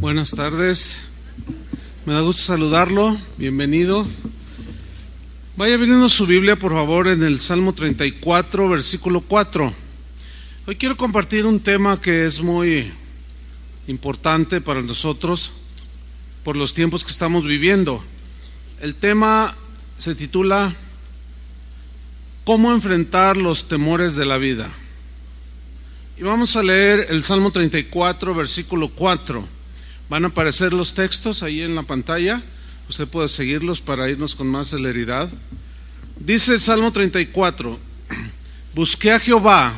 Buenas tardes, me da gusto saludarlo, bienvenido. Vaya abriendo su Biblia por favor en el Salmo 34, versículo 4. Hoy quiero compartir un tema que es muy importante para nosotros por los tiempos que estamos viviendo. El tema se titula ¿Cómo enfrentar los temores de la vida? Y vamos a leer el Salmo 34, versículo 4. Van a aparecer los textos ahí en la pantalla. Usted puede seguirlos para irnos con más celeridad. Dice el Salmo 34: Busqué a Jehová,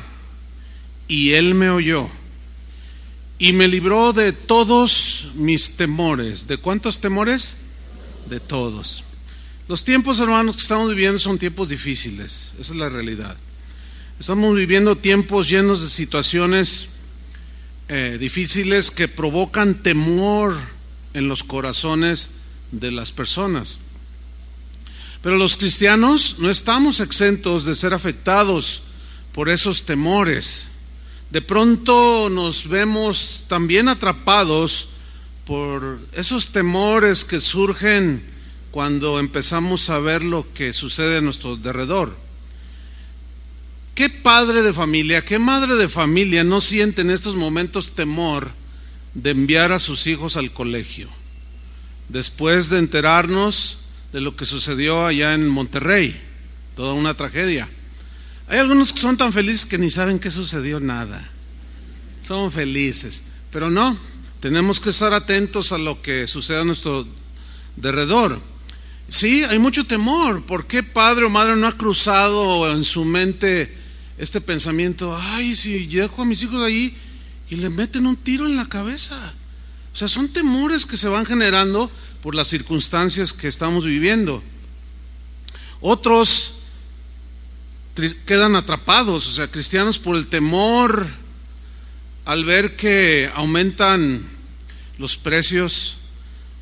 y Él me oyó, y me libró de todos mis temores. ¿De cuántos temores? De todos. Los tiempos, hermanos, que estamos viviendo son tiempos difíciles. Esa es la realidad. Estamos viviendo tiempos llenos de situaciones difíciles que provocan temor en los corazones de las personas. Pero los cristianos no estamos exentos de ser afectados por esos temores. De pronto nos vemos también atrapados por esos temores que surgen cuando empezamos a ver lo que sucede a nuestro alrededor. ¿Qué padre de familia, qué madre de familia no siente en estos momentos temor de enviar a sus hijos al colegio? Después de enterarnos de lo que sucedió allá en Monterrey, toda una tragedia. Hay algunos que son tan felices que ni saben qué sucedió, nada. Son felices, pero no, tenemos que estar atentos a lo que sucede a nuestro alrededor. Sí, hay mucho temor. ¿Por qué padre o madre no ha cruzado en su mente este pensamiento? Ay, si dejo a mis hijos ahí y le meten un tiro en la cabeza. O sea, son temores que se van generando por las circunstancias que estamos viviendo. Otros quedan atrapados, o sea, cristianos, por el temor al ver que aumentan los precios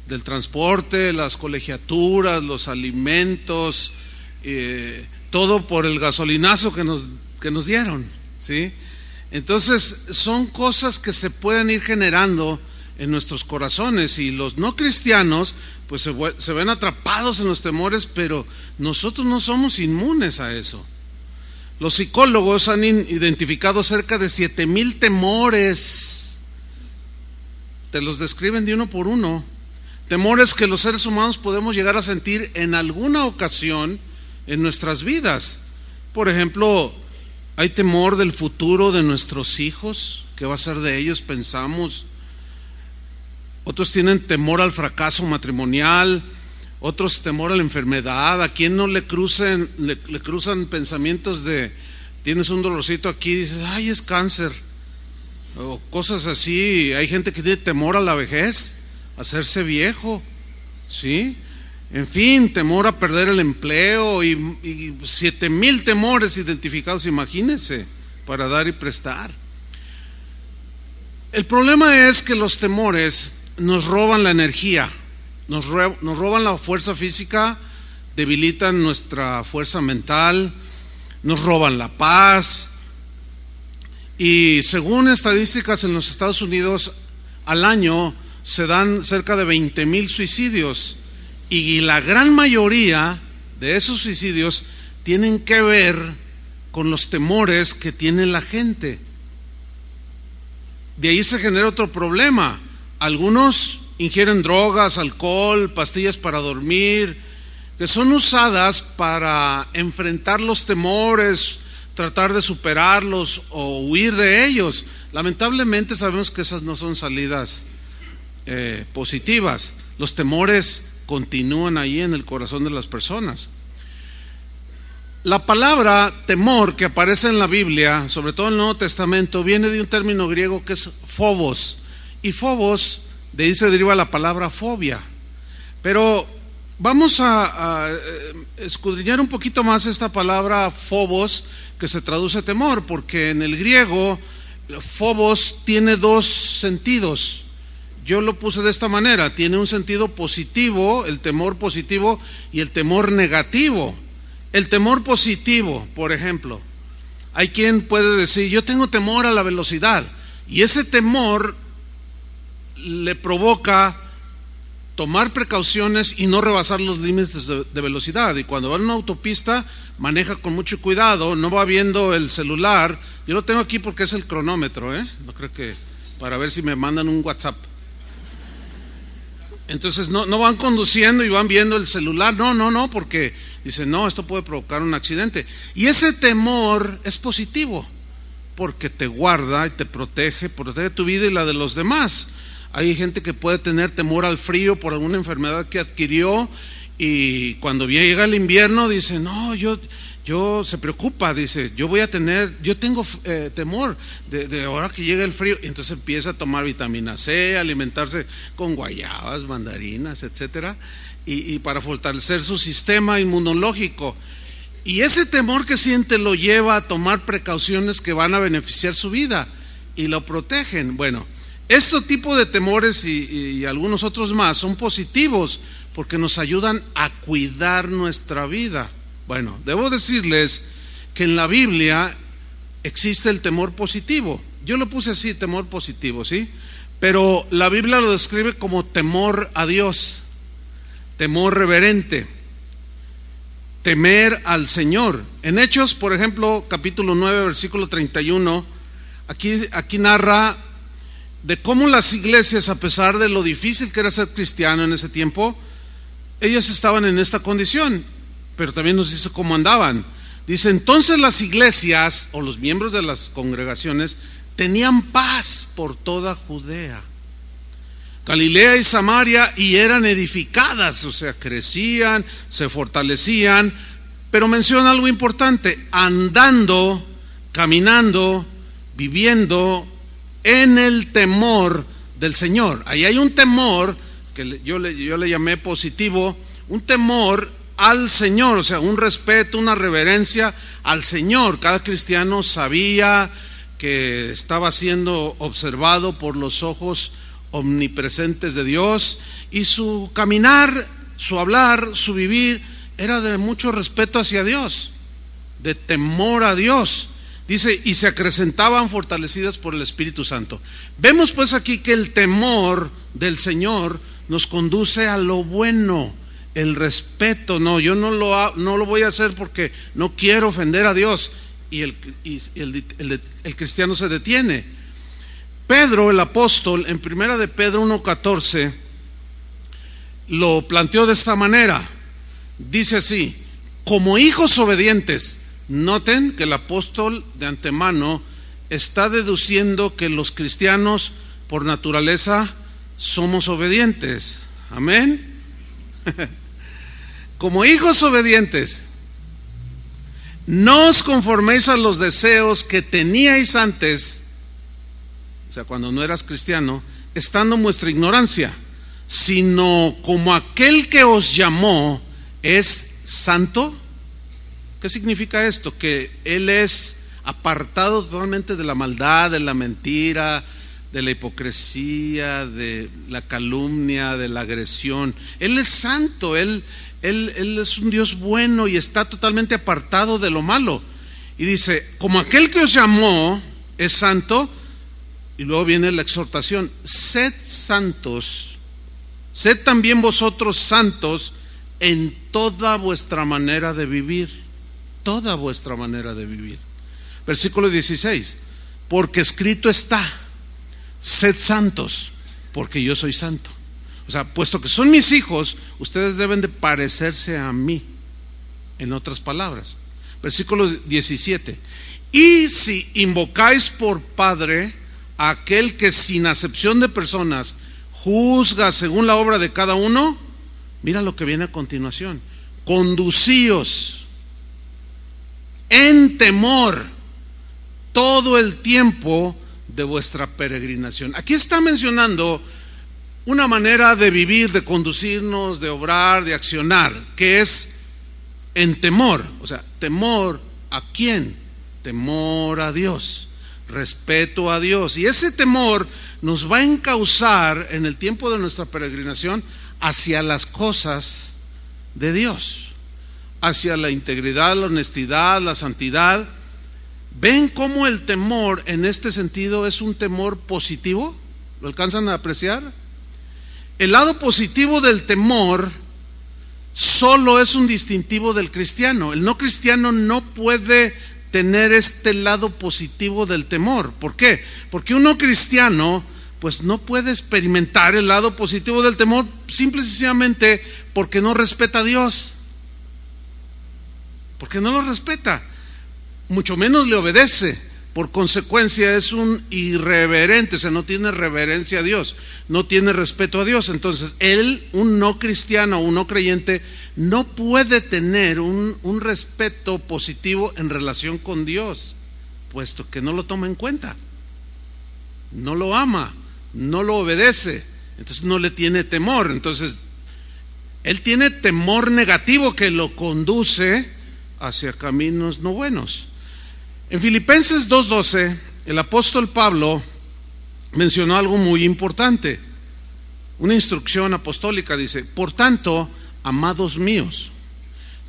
del transporte, las colegiaturas, los alimentos, todo por el gasolinazo que nos dieron, ¿sí? Entonces son cosas que se pueden ir generando en nuestros corazones, y los no cristianos pues se ven atrapados en los temores, pero nosotros no somos inmunes a eso. Los psicólogos han identificado cerca de 7,000 temores. Te los describen de uno por uno. Temores que los seres humanos podemos llegar a sentir en alguna ocasión en nuestras vidas. Por ejemplo, hay temor del futuro de nuestros hijos. ¿Qué va a ser de ellos? Pensamos. Otros tienen temor al fracaso matrimonial, otros temor a la enfermedad. ¿A quién no le cruzan pensamientos de tienes un dolorcito aquí y dices, ay, es cáncer? O cosas así. Hay gente que tiene temor a la vejez, a hacerse viejo, ¿sí? En fin, temor a perder el empleo y 7,000 temores identificados, imagínense, para dar y prestar. El problema es que los temores nos roban la energía, nos roban la fuerza física, debilitan nuestra fuerza mental, nos roban la paz. Y según estadísticas en los Estados Unidos, al año se dan cerca de 20,000 suicidios, y la gran mayoría de esos suicidios tienen que ver con los temores que tiene la gente. De ahí se genera otro problema. Algunos ingieren drogas, alcohol, pastillas para dormir, que son usadas para enfrentar los temores, tratar de superarlos o huir de ellos. Lamentablemente sabemos que esas no son salidas positivas. Los temores continúan ahí en el corazón de las personas. La palabra temor que aparece en la Biblia, sobre todo en el Nuevo Testamento, viene de un término griego que es phobos, y phobos, de ahí se deriva la palabra fobia. Pero vamos a escudriñar un poquito más esta palabra phobos, que se traduce temor, porque en el griego phobos tiene dos sentidos. Yo lo puse de esta manera: tiene un sentido positivo, el temor positivo, y el temor negativo. El temor positivo, por ejemplo, hay quien puede decir, yo tengo temor a la velocidad, y ese temor le provoca tomar precauciones y no rebasar los límites de velocidad. Y cuando va en una autopista, maneja con mucho cuidado, no va viendo el celular. Yo lo tengo aquí porque es el cronómetro, no creo que para ver si me mandan un WhatsApp. Entonces no van conduciendo y van viendo el celular, no, porque dicen, no, esto puede provocar un accidente. Y ese temor es positivo, porque te guarda y te protege tu vida y la de los demás. Hay gente que puede tener temor al frío por alguna enfermedad que adquirió, y cuando llega el invierno dice, no, yo se preocupa, dice, yo tengo temor de ahora que llega el frío. Y entonces empieza a tomar vitamina C, alimentarse con guayabas, mandarinas, etcétera, y para fortalecer su sistema inmunológico. Y ese temor que siente lo lleva a tomar precauciones que van a beneficiar su vida y lo protegen. Bueno, este tipo de temores y algunos otros más son positivos porque nos ayudan a cuidar nuestra vida. Bueno, debo decirles que en la Biblia existe el temor positivo. Yo lo puse así, temor positivo, ¿sí? Pero la Biblia lo describe como temor a Dios, temor reverente, temer al Señor. En Hechos, por ejemplo, capítulo 9, versículo 31, aquí narra de cómo las iglesias, a pesar de lo difícil que era ser cristiano en ese tiempo, ellas estaban en esta condición, pero también nos dice cómo andaban. Dice, entonces las iglesias o los miembros de las congregaciones tenían paz por toda Judea, Galilea y Samaria, y eran edificadas, o sea, crecían, se fortalecían. Pero menciona algo importante: andando, caminando, viviendo en el temor del Señor. Ahí hay un temor que yo le llamé positivo, un temor al Señor, o sea, un respeto, una reverencia al Señor. Cada cristiano sabía que estaba siendo observado por los ojos omnipresentes de Dios, y su caminar, su hablar, su vivir era de mucho respeto hacia Dios, de temor a Dios. Dice, y se acrecentaban fortalecidas por el Espíritu Santo. Vemos pues aquí que el temor del Señor nos conduce a lo bueno, el respeto. No, yo no lo voy a hacer porque no quiero ofender a Dios, y el cristiano se detiene. Pedro, el apóstol, en primera de Pedro 1:14, lo planteó de esta manera. Dice así: como hijos obedientes. Noten que el apóstol de antemano está deduciendo que los cristianos por naturaleza somos obedientes. Amén. Como hijos obedientes, no os conforméis a los deseos que teníais antes, o sea, cuando no eras cristiano, estando en vuestra ignorancia, sino como aquel que os llamó es santo. ¿Qué significa esto? Que Él es apartado totalmente de la maldad, de la mentira, de la hipocresía, de la calumnia, de la agresión. Él es santo, Él es un Dios bueno y está totalmente apartado de lo malo. Y dice, como aquel que os llamó es santo. Y luego viene la exhortación: sed santos, sed también vosotros santos en toda vuestra manera de vivir. Toda vuestra manera de vivir. Versículo 16: porque escrito está, sed santos, porque yo soy santo. O sea, puesto que son mis hijos, ustedes deben de parecerse a mí. En otras palabras, versículo 17: y si invocáis por Padre a aquel que sin acepción de personas juzga según la obra de cada uno, mira lo que viene a continuación: conducíos en temor todo el tiempo de vuestra peregrinación. Aquí está mencionando una manera de vivir, de conducirnos, de obrar, de accionar, que es en temor. O sea, temor ¿a quién? Temor a Dios, respeto a Dios. Y ese temor nos va a encauzar en el tiempo de nuestra peregrinación hacia las cosas de Dios, hacia la integridad, la honestidad, la santidad. ¿Ven cómo el temor en este sentido es un temor positivo? ¿Lo alcanzan a apreciar? El lado positivo del temor solo es un distintivo del cristiano. El no cristiano no puede tener este lado positivo del temor. ¿Por qué? Porque un no cristiano pues no puede experimentar el lado positivo del temor simple y sencillamente porque no respeta a Dios. Porque no lo respeta, mucho menos le obedece. Por consecuencia es un irreverente, o sea, no tiene reverencia a Dios, no tiene respeto a Dios. Entonces, él, un no cristiano, un no creyente, no puede tener un respeto positivo en relación con Dios, puesto que no lo toma en cuenta, no lo ama, no lo obedece, entonces no le tiene temor. Entonces, él tiene temor negativo que lo conduce hacia caminos no buenos. En Filipenses 2:12, el apóstol Pablo mencionó algo muy importante, una instrucción apostólica. Dice: por tanto, amados míos,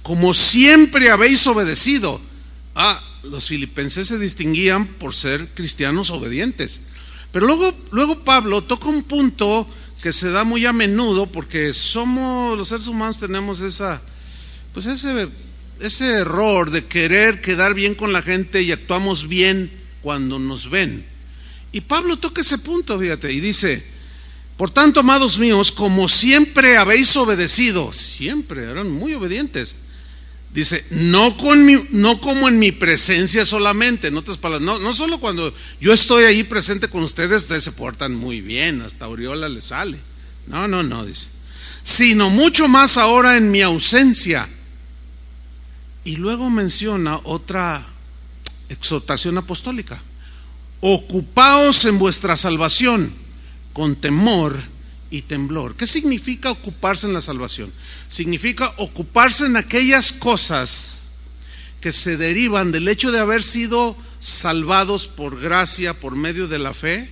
como siempre habéis obedecido. Los filipenses se distinguían por ser cristianos obedientes. Pero luego Pablo toca un punto que se da muy a menudo, porque los seres humanos tenemos ese error de querer quedar bien con la gente y actuamos bien cuando nos ven. Y Pablo toca ese punto, fíjate, y dice: por tanto, amados míos, como siempre habéis obedecido. Siempre, eran muy obedientes. Dice: no como en mi presencia solamente. En otras palabras, no solo cuando yo estoy ahí presente con ustedes se portan muy bien, hasta aureola les sale. No, dice: sino mucho más ahora en mi ausencia. Y luego menciona otra exhortación apostólica: ocupaos en vuestra salvación con temor y temblor. ¿Qué significa ocuparse en la salvación? Significa ocuparse en aquellas cosas que se derivan del hecho de haber sido salvados por gracia, por medio de la fe.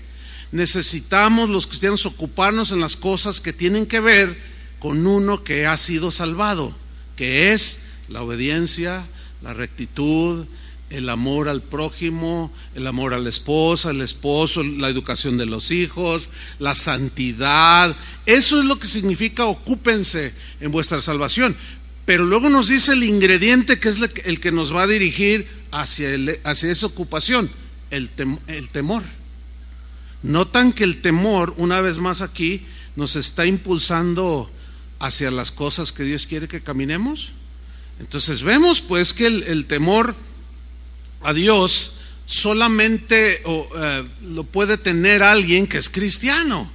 Necesitamos los cristianos ocuparnos en las cosas que tienen que ver con uno que ha sido salvado, que es la obediencia, la rectitud, el amor al prójimo, el amor a la esposa, al esposo, la educación de los hijos, la santidad. Eso es lo que significa ocúpense en vuestra salvación. Pero luego nos dice el ingrediente que es el que nos va a dirigir hacia esa ocupación: el temor. Notan que el temor, una vez más aquí, nos está impulsando hacia las cosas que Dios quiere que caminemos. Entonces vemos pues que el temor a Dios solamente lo puede tener alguien que es cristiano.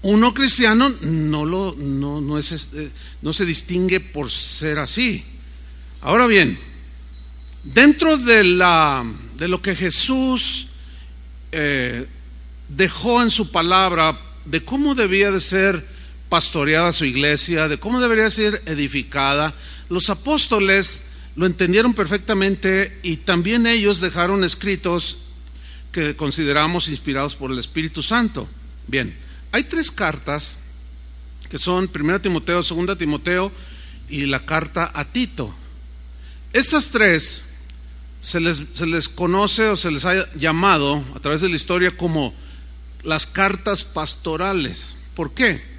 Uno cristiano no se distingue por ser así. Ahora bien, dentro de lo que Jesús dejó en su palabra de cómo debía de ser pastoreada su iglesia, de cómo debería ser edificada, los apóstoles lo entendieron perfectamente, y también ellos dejaron escritos que consideramos inspirados por el Espíritu Santo. Bien, hay 3 cartas que son 1 Timoteo, 2 Timoteo y la carta a Tito. Estas 3 se les conoce o se les ha llamado a través de la historia como las cartas pastorales. ¿Por qué?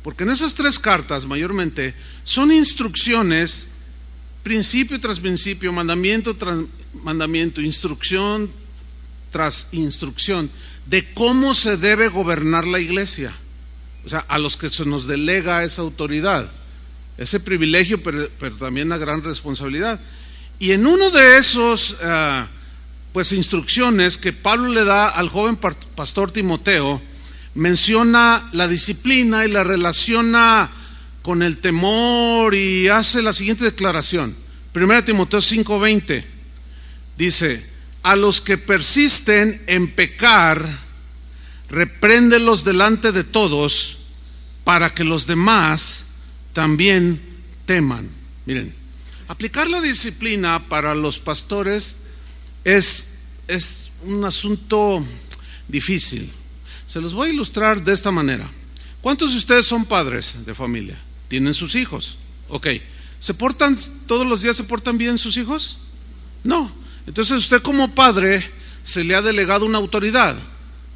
Porque en esas 3 cartas mayormente son instrucciones, principio tras principio, mandamiento tras mandamiento, instrucción tras instrucción, de cómo se debe gobernar la iglesia. O sea, a los que se nos delega esa autoridad, ese privilegio, pero también una gran responsabilidad. Y en uno de esos instrucciones que Pablo le da al joven pastor Timoteo, menciona la disciplina y la relaciona con el temor, y hace la siguiente declaración. 1 Timoteo 5:20 dice: a los que persisten en pecar, repréndelos delante de todos, para que los demás también teman. Miren, aplicar la disciplina para los pastores es un asunto difícil. Se los voy a ilustrar de esta manera. ¿Cuántos de ustedes son padres de familia? ¿Tienen sus hijos? Ok. ¿Todos los días se portan bien sus hijos? No. Entonces usted como padre se le ha delegado una autoridad,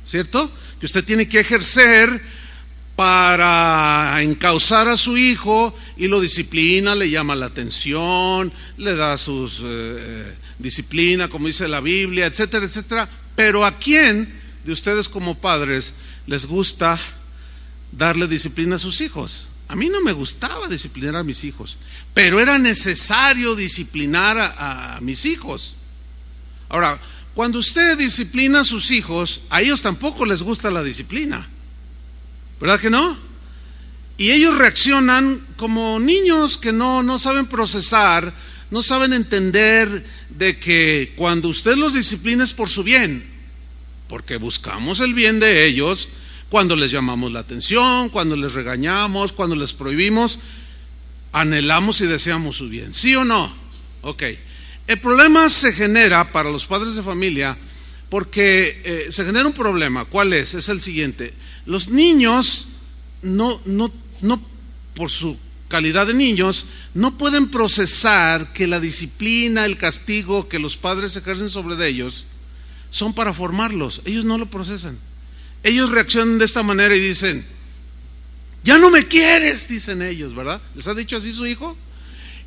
¿cierto? que usted tiene que ejercer para encauzar a su hijo, y lo disciplina, le llama la atención, le da sus disciplina, como dice la Biblia, etcétera, etcétera. Pero ¿a quién de ustedes como padres les gusta darle disciplina a sus hijos? A mí no me gustaba disciplinar a mis hijos, pero era necesario disciplinar a mis hijos. Ahora, cuando usted disciplina a sus hijos, a ellos tampoco les gusta la disciplina, ¿verdad que no? Y ellos reaccionan como niños que no saben procesar, no saben entender de que cuando usted los disciplina es por su bien, porque buscamos el bien de ellos. Cuando les llamamos la atención, cuando les regañamos, cuando les prohibimos, anhelamos y deseamos su bien, ¿sí o no? Ok. El problema se genera para los padres de familia porque se genera un problema. ¿Cuál es? Es el siguiente: los niños no por su calidad de niños no pueden procesar que la disciplina, el castigo que los padres ejercen sobre ellos son para formarlos. Ellos no lo procesan. Ellos reaccionan de esta manera y dicen: ya no me quieres, dicen ellos, ¿verdad? ¿Les ha dicho así su hijo?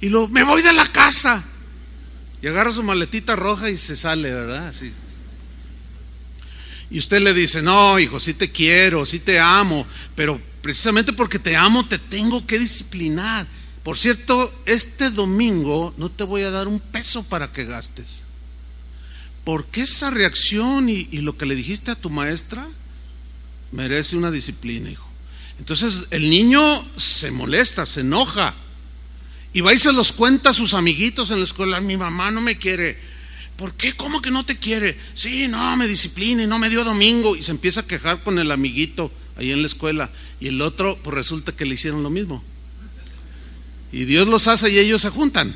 Y luego: me voy de la casa. Y agarra su maletita roja y se sale, ¿verdad? Así. Y usted le dice: no, hijo, sí te quiero, sí te amo, pero precisamente porque te amo te tengo que disciplinar. Por cierto, este domingo no te voy a dar un peso para que gastes. ¿Por qué esa reacción y lo que le dijiste a tu maestra merece una disciplina, hijo? Entonces el niño se molesta, se enoja, y va y se los cuenta a sus amiguitos en la escuela: mi mamá no me quiere. ¿Por qué? ¿Cómo que no te quiere? Sí, no, me disciplina y no me dio domingo. Y se empieza a quejar con el amiguito ahí en la escuela, y el otro pues resulta que le hicieron lo mismo. Y Dios los hace y ellos se juntan.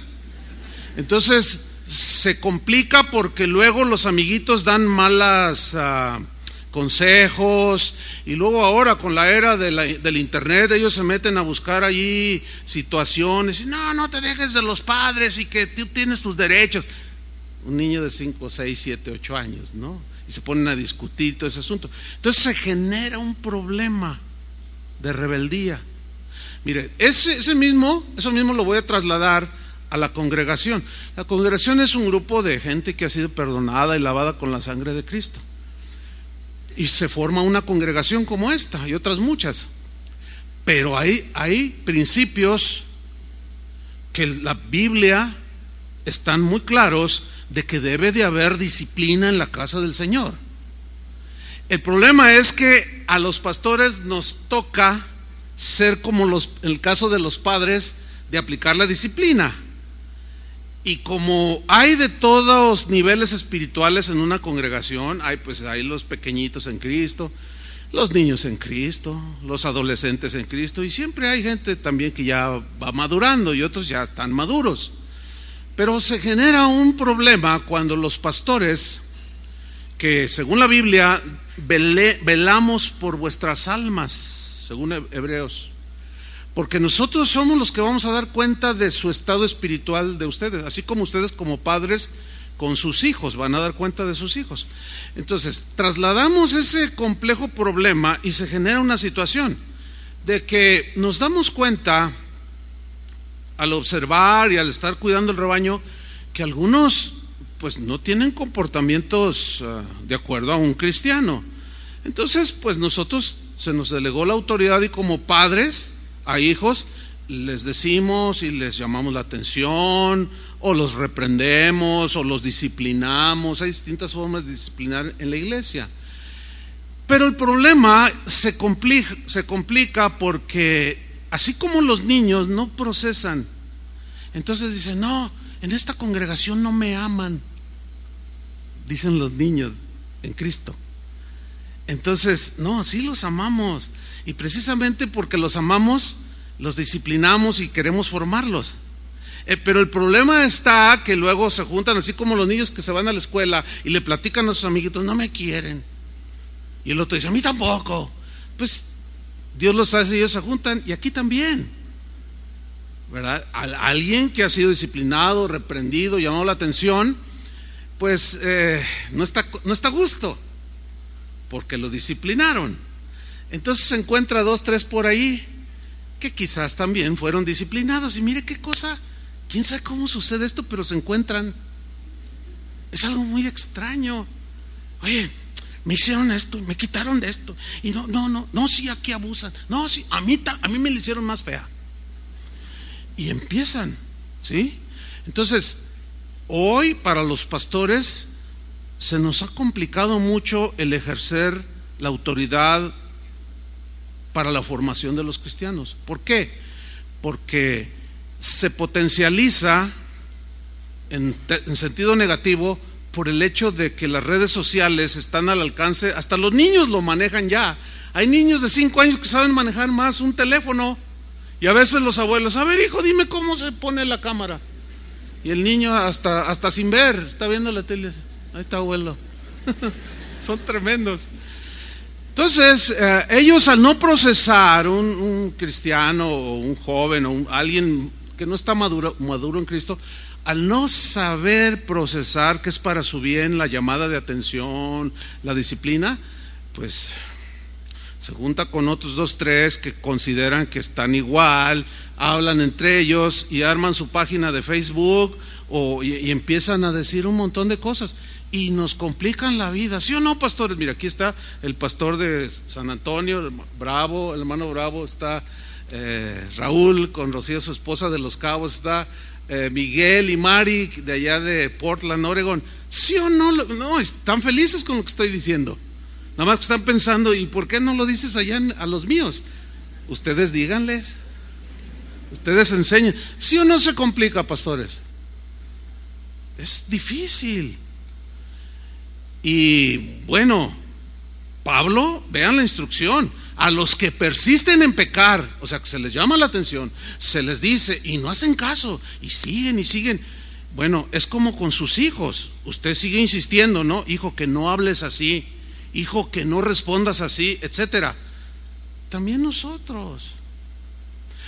Entonces se complica porque luego los amiguitos dan malas consejos, y luego ahora con la era del internet ellos se meten a buscar allí situaciones y no te dejes de los padres y que tú tienes tus derechos. Un niño de 5, 6, 7, 8 años, ¿no? Y se ponen a discutir todo ese asunto. Entonces se genera un problema de rebeldía. Mire, eso mismo lo voy a trasladar a la congregación. La congregación es un grupo de gente que ha sido perdonada y lavada con la sangre de Cristo. Y se forma una congregación como esta y otras muchas. Pero hay principios que la Biblia están muy claros de que debe de haber disciplina en la casa del Señor. El problema es que a los pastores nos toca ser como en el caso de los padres, de aplicar la disciplina. Y como hay de todos niveles espirituales en una congregación, hay los pequeñitos en Cristo, los niños en Cristo, los adolescentes en Cristo, y siempre hay gente también que ya va madurando y otros ya están maduros. Pero se genera un problema cuando los pastores, que según la Biblia velamos por vuestras almas, según Hebreos, porque nosotros somos los que vamos a dar cuenta de su estado espiritual de ustedes, así como ustedes como padres con sus hijos van a dar cuenta de sus hijos. Entonces trasladamos ese complejo problema y se genera una situación de que nos damos cuenta al observar y al estar cuidando el rebaño que algunos pues no tienen comportamientos de acuerdo a un cristiano. Entonces pues nosotros se nos delegó la autoridad, y como padres a hijos les decimos y les llamamos la atención, o los reprendemos o los disciplinamos. Hay distintas formas de disciplinar en la iglesia. Pero el problema se complica porque así como los niños no procesan, entonces dicen: no, en esta congregación no me aman, dicen los niños en Cristo. Entonces, no, sí los amamos, y precisamente porque los amamos, los disciplinamos y queremos formarlos. Pero el problema está que luego se juntan, así como los niños que se van a la escuela y le platican a sus amiguitos: no me quieren. Y el otro dice: a mí tampoco. Pues Dios los hace y ellos se juntan, y aquí también, ¿verdad? Alguien que ha sido disciplinado, reprendido, llamado la atención, pues no está a gusto. porque lo disciplinaron. Entonces se encuentra 2, 3 por ahí que quizás también fueron disciplinados. Y mire qué cosa, quién sabe cómo sucede esto, pero se encuentran. Es algo muy extraño. Oye, me hicieron esto, me quitaron de esto, y no, sí, aquí abusan, no, sí, a mí me lo hicieron más fea. Y empiezan, ¿sí? Entonces, hoy para los pastores se nos ha complicado mucho el ejercer la autoridad para la formación de los cristianos. ¿Por qué? Porque se potencializa en sentido negativo por el hecho de que las redes sociales están al alcance, hasta los niños lo manejan ya. Hay niños de 5 años que saben manejar más un teléfono, y a veces los abuelos, a ver hijo, dime cómo se pone la cámara, y el niño hasta sin ver, está viendo la tele, ahí está abuelo. Son tremendos. Entonces, ellos al no procesar, un cristiano o un joven o alguien que no está maduro en Cristo, al no saber procesar que es para su bien la llamada de atención, la disciplina, pues se junta con otros 2, 3 que consideran que están igual, hablan entre ellos y arman su página de Facebook y empiezan a decir un montón de cosas y nos complican la vida. ¿Sí o no, pastores? Mira, aquí está el pastor de San Antonio, Bravo, el hermano Bravo, está Raúl con Rocío, su esposa, de Los Cabos, está Miguel y Mari de allá de Portland, Oregon. ¿Sí o no? No, están felices con lo que estoy diciendo. Nada más que están pensando, ¿y por qué no lo dices allá a los míos? Ustedes díganles, ustedes enseñen. ¿Sí o no se complica, pastores? Es difícil. Y bueno, Pablo, vean la instrucción: a los que persisten en pecar, o sea, que se les llama la atención, se les dice y no hacen caso, y siguen. Bueno, es como con sus hijos. Usted sigue insistiendo, ¿no? Hijo, que no hables así, hijo, que no respondas así, etcétera. También nosotros.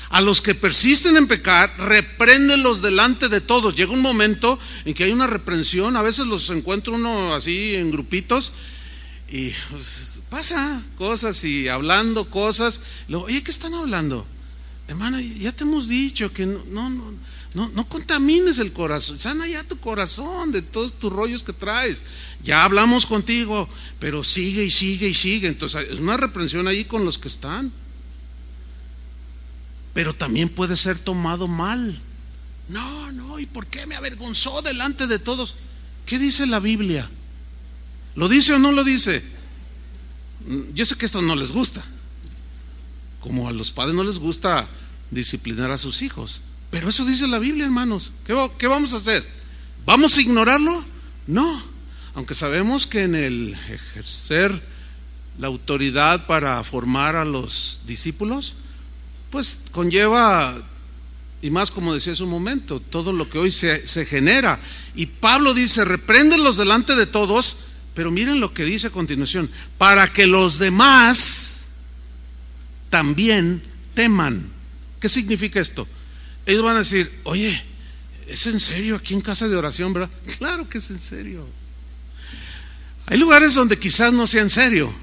A los que persisten en pecar, repréndelos delante de todos. Llega un momento en que hay una reprensión. A veces los encuentra uno así en grupitos y pues, pasa cosas y hablando cosas. Luego, oye, ¿qué están hablando? Hermano, ya te hemos dicho que no contamines el corazón. Sana ya tu corazón de todos tus rollos que traes. Ya hablamos contigo, pero sigue y sigue. Entonces es una reprensión ahí con los que están. Pero también puede ser tomado mal. No, ¿y por qué me avergonzó delante de todos? ¿Qué dice la Biblia? ¿Lo dice o no lo dice? Yo sé que esto no les gusta, como a los padres no les gusta disciplinar a sus hijos, pero eso dice la Biblia, hermanos. ¿Qué vamos a hacer? ¿Vamos a ignorarlo? No, aunque sabemos que en el ejercer la autoridad para formar a los discípulos, pues conlleva, y más como decía hace un momento, todo lo que hoy se genera. Y Pablo dice, repréndelos delante de todos, pero miren lo que dice a continuación: para que los demás también teman. ¿Qué significa esto? Ellos van a decir, oye, ¿es en serio aquí en casa de oración, verdad? Claro que es en serio. Hay lugares donde quizás no sea en serio.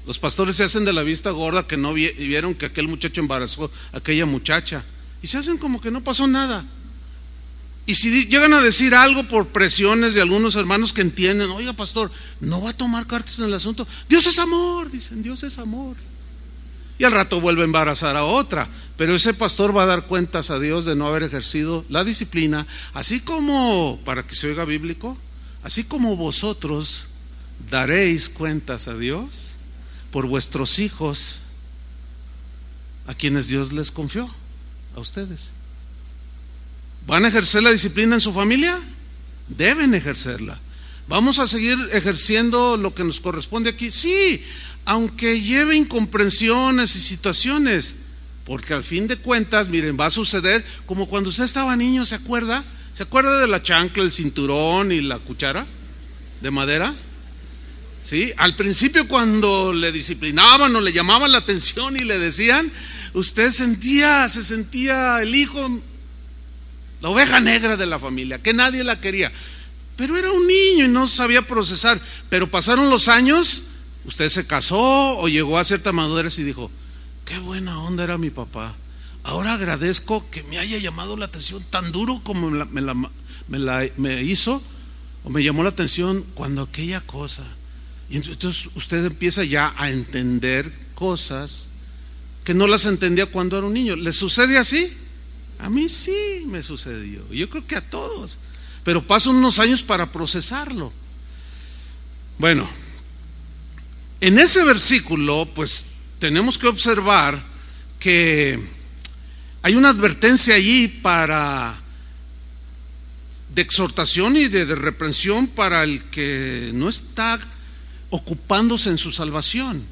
Los pastores se hacen de la vista gorda, que no vieron que aquel muchacho embarazó a aquella muchacha, y se hacen como que no pasó nada. Y si llegan a decir algo por presiones de algunos hermanos que entienden, oiga, pastor, no va a tomar cartas en el asunto. Dios es amor, dicen, Dios es amor. Y al rato vuelve a embarazar a otra, pero ese pastor va a dar cuentas a Dios de no haber ejercido la disciplina, así como, para que se oiga bíblico, así como vosotros daréis cuentas a Dios por vuestros hijos, a quienes Dios les confió, a ustedes. ¿Van a ejercer la disciplina en su familia? Deben ejercerla. ¿Vamos a seguir ejerciendo lo que nos corresponde aquí? Sí, aunque lleve incomprensiones y situaciones, porque al fin de cuentas, miren, va a suceder como cuando usted estaba niño, ¿se acuerda? ¿Se acuerda de la chancla, el cinturón y la cuchara de madera? ¿Sí? Al principio, cuando le disciplinaban o le llamaban la atención y le decían, usted se sentía el hijo, la oveja negra de la familia, que nadie la quería, pero era un niño y no sabía procesar. Pero pasaron los años Usted se casó o llegó a cierta madurez y dijo: qué buena onda era mi papá. Ahora agradezco que me haya llamado la atención tan duro como me hizo, o me llamó la atención cuando aquella cosa. Y entonces usted empieza ya a entender cosas que no las entendía cuando era un niño. ¿Le sucede así? A mí sí me sucedió. Yo creo que a todos. Pero pasan unos años para procesarlo. Bueno, en ese versículo, pues tenemos que observar que hay una advertencia allí de exhortación y de reprensión para el que no está ocupándose en su salvación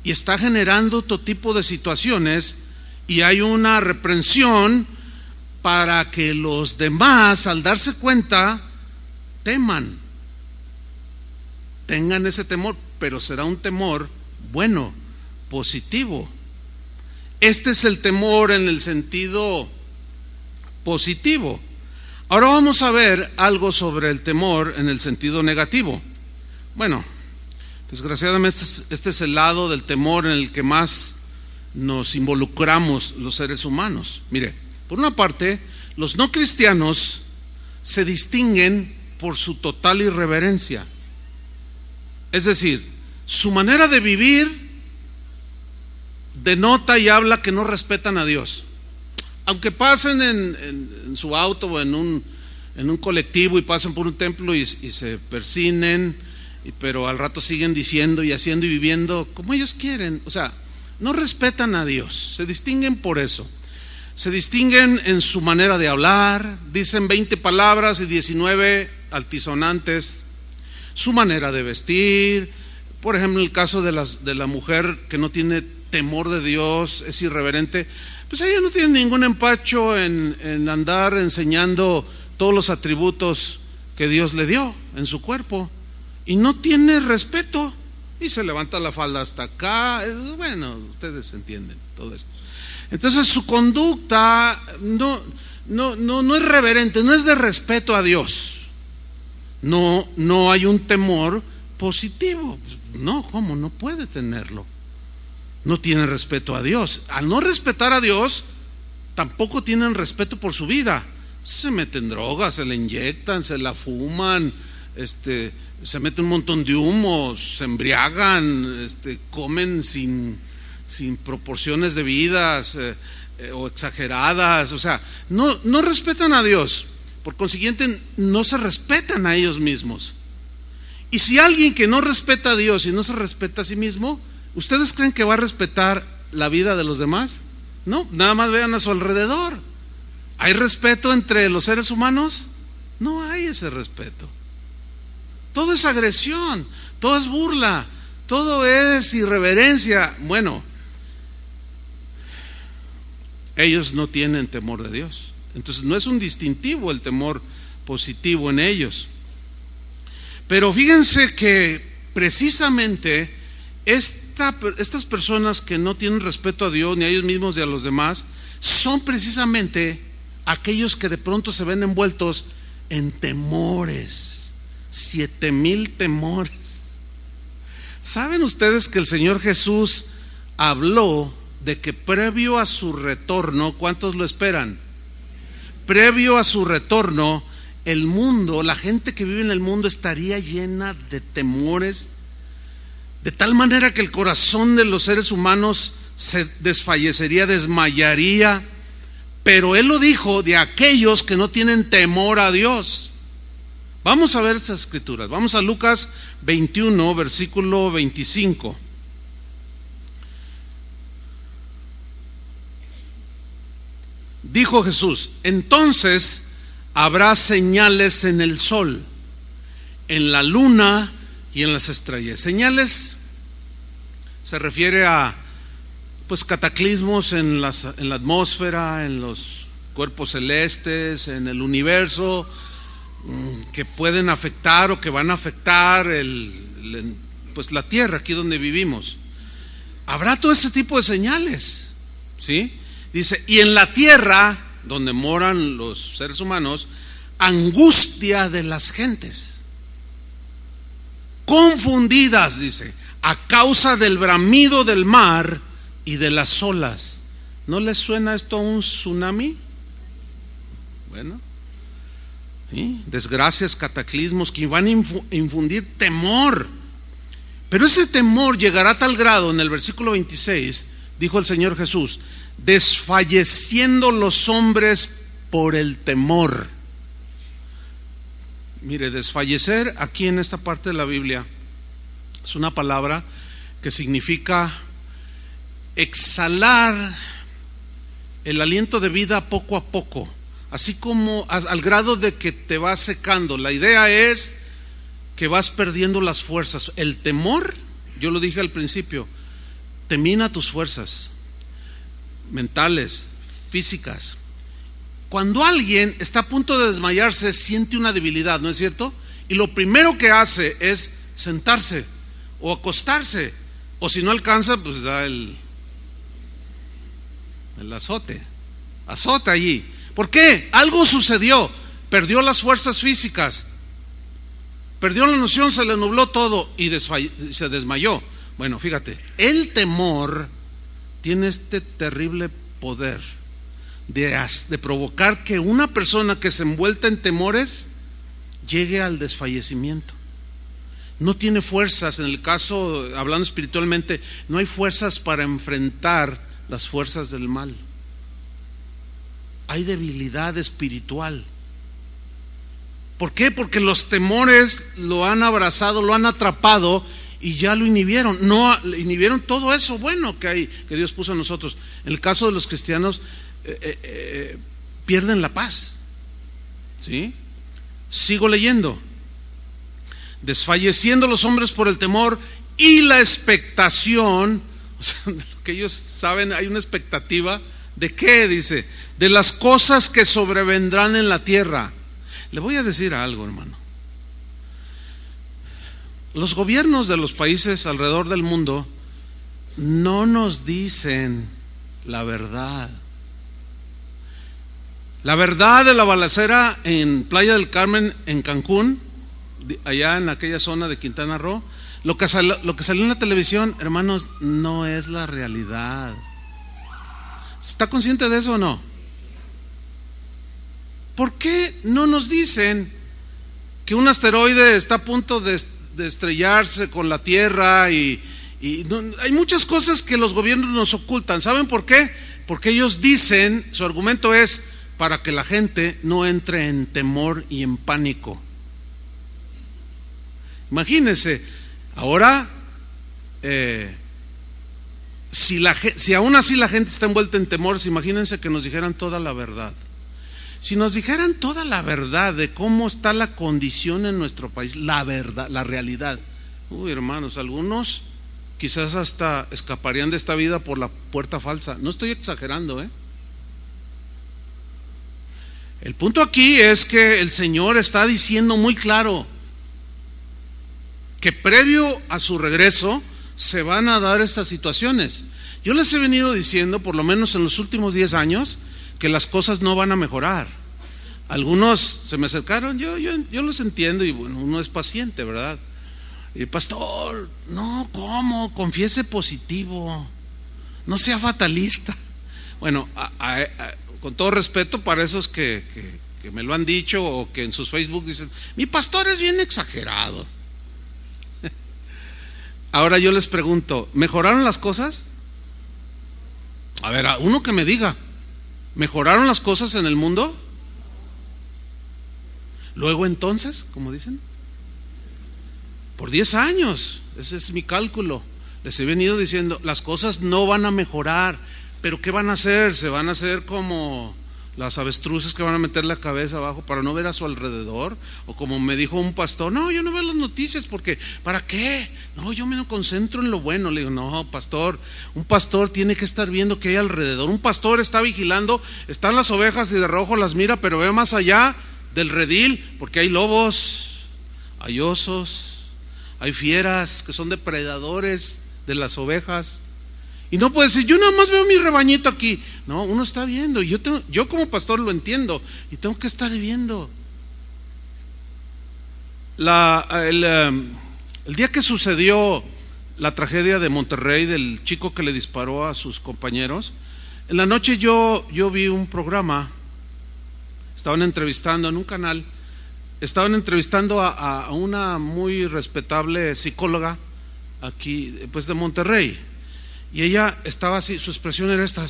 y está generando otro tipo de situaciones, y hay una reprensión para que los demás, al darse cuenta, tengan ese temor, pero será un temor bueno, positivo. Este es el temor en el sentido positivo. Ahora vamos a ver algo sobre el temor en el sentido negativo. Bueno, desgraciadamente este es el lado del temor en el que más nos involucramos los seres humanos. Mire, por una parte, los no cristianos se distinguen por su total irreverencia. Es decir, su manera de vivir denota y habla que no respetan a Dios. Aunque pasen en su auto o en un colectivo y pasen por un templo y se persinen, pero al rato siguen diciendo y haciendo y viviendo como ellos quieren. O sea, no respetan a Dios, se distinguen por eso. Se distinguen en su manera de hablar, dicen 20 palabras y 19 altisonantes. Su manera de vestir, por ejemplo, en el caso de la mujer que no tiene temor de Dios, es irreverente, pues ella no tiene ningún empacho en andar enseñando todos los atributos que Dios le dio en su cuerpo, y no tiene respeto, y se levanta la falda hasta acá. Bueno, ustedes entienden todo esto. Entonces su conducta no es reverente, no es de respeto a Dios. No hay un temor positivo. No, ¿cómo? No puede tenerlo. No tiene respeto a Dios. Al no respetar a Dios, tampoco tienen respeto por su vida. Se meten drogas, se la inyectan, se la fuman, se meten un montón de humo, se embriagan, comen sin proporciones debidas o exageradas. O sea, no respetan a Dios. Por consiguiente, no se respetan a ellos mismos. Y si alguien que no respeta a Dios y no se respeta a sí mismo, ¿ustedes creen que va a respetar la vida de los demás? No, nada más vean a su alrededor. ¿Hay respeto entre los seres humanos? No hay ese respeto. Todo es agresión, todo es burla, todo es irreverencia. Bueno, ellos no tienen temor de Dios. Entonces no es un distintivo el temor positivo en ellos. Pero fíjense que precisamente estas personas que no tienen respeto a Dios, ni a ellos mismos ni a los demás, son precisamente aquellos que de pronto se ven envueltos en temores, 7,000 temores. ¿Saben ustedes que el Señor Jesús habló de que previo a su retorno, ¿cuántos lo esperan? Previo a su retorno, el mundo, la gente que vive en el mundo estaría llena de temores, de tal manera que el corazón de los seres humanos se desfallecería, desmayaría. Pero Él lo dijo de aquellos que no tienen temor a Dios. Vamos a ver esas escrituras. Vamos a Lucas 21, versículo 25. Dijo Jesús: entonces habrá señales en el sol, en la luna y en las estrellas. Señales se refiere a cataclismos en la atmósfera, en los cuerpos celestes, en el universo, que pueden afectar o que van a afectar la tierra, aquí donde vivimos. Habrá todo ese tipo de señales, ¿sí? Dice, y en la tierra donde moran los seres humanos, angustia de las gentes, confundidas, dice, a causa del bramido del mar y de las olas. ¿No les suena esto a un tsunami? Bueno, ¿sí? Desgracias, cataclismos que van a infundir temor. Pero ese temor llegará a tal grado, en el versículo 26, dijo el Señor Jesús, desfalleciendo los hombres por el temor. Mire, desfallecer aquí en esta parte de la Biblia es una palabra que significa exhalar el aliento de vida poco a poco, así como al grado de que te vas secando. La idea es que vas perdiendo las fuerzas. El temor, yo lo dije al principio, te mina tus fuerzas mentales, físicas. Cuando alguien está a punto de desmayarse, siente una debilidad, ¿no es cierto? Y lo primero que hace es sentarse o acostarse, o si no alcanza, pues da el azote allí. ¿Por qué? Algo sucedió, perdió las fuerzas físicas, perdió la noción, se le nubló todo y se desmayó. Bueno, fíjate, el temor tiene este terrible poder de provocar que una persona que se envuelta en temores llegue al desfallecimiento. No tiene fuerzas, en el caso, hablando espiritualmente, no hay fuerzas para enfrentar las fuerzas del mal. Hay debilidad espiritual. ¿Por qué? Porque los temores lo han abrazado, lo han atrapado y ya lo inhibieron. No inhibieron todo eso bueno que hay, que Dios puso en nosotros. En el caso de los cristianos, pierden la paz. ¿Sí? Sigo leyendo. Desfalleciendo los hombres por el temor y la expectación, o sea, de lo que ellos saben, hay una expectativa de qué, dice, de las cosas que sobrevendrán en la tierra. Le voy a decir algo, hermano. Los gobiernos de los países alrededor del mundo no nos dicen la verdad. La verdad de la balacera en Playa del Carmen, en Cancún, allá en aquella zona de Quintana Roo, lo que salió en la televisión, hermanos, no es la realidad. ¿Está consciente de eso o no? ¿Por qué no nos dicen que un asteroide está a punto de estrellarse con la Tierra y no, hay muchas cosas que los gobiernos nos ocultan? ¿Saben por qué? Porque ellos dicen, su argumento es para que la gente no entre en temor y en pánico. Imagínense, ahora, si aún así la gente está envuelta en temores, imagínense que nos dijeran toda la verdad. Si nos dijeran toda la verdad de cómo está la condición en nuestro país, la verdad, la realidad. Hermanos, algunos quizás hasta escaparían de esta vida por la puerta falsa. No estoy exagerando, El punto aquí es que el Señor está diciendo muy claro que previo a su regreso se van a dar estas situaciones. Yo les he venido diciendo, por lo menos en los últimos 10 años, que las cosas no van a mejorar. Algunos se me acercaron, yo los entiendo y bueno, uno es paciente, ¿verdad? Y pastor, no, ¿cómo? Confiese positivo, no sea fatalista. Bueno, con todo respeto para esos que me lo han dicho o que en sus Facebook dicen, mi pastor es bien exagerado. Ahora yo les pregunto, ¿mejoraron las cosas? A ver, a uno que me diga, ¿mejoraron las cosas en el mundo? Luego entonces, como dicen, por 10 años, ese es mi cálculo, les he venido diciendo, las cosas no van a mejorar, pero ¿qué van a hacer? Se van a hacer como las avestruces que van a meter la cabeza abajo para no ver a su alrededor, o como me dijo un pastor, no, yo no veo las noticias porque, ¿para qué? No, yo me concentro en lo bueno. Le digo, no, pastor, un pastor tiene que estar viendo qué hay alrededor. Un pastor está vigilando, están las ovejas y de reojo las mira, pero ve más allá del redil, porque hay lobos, hay osos, hay fieras que son depredadores de las ovejas. Y no puede decir, yo nada más veo mi rebañito aquí. No, uno está viendo, y yo como pastor lo entiendo, y tengo que estar viendo. El día que sucedió la tragedia de Monterrey, del chico que le disparó a sus compañeros, en la noche yo vi un programa, estaban entrevistando en un canal, estaban entrevistando a una muy respetable psicóloga aquí, pues de Monterrey, y ella estaba así, su expresión era esta,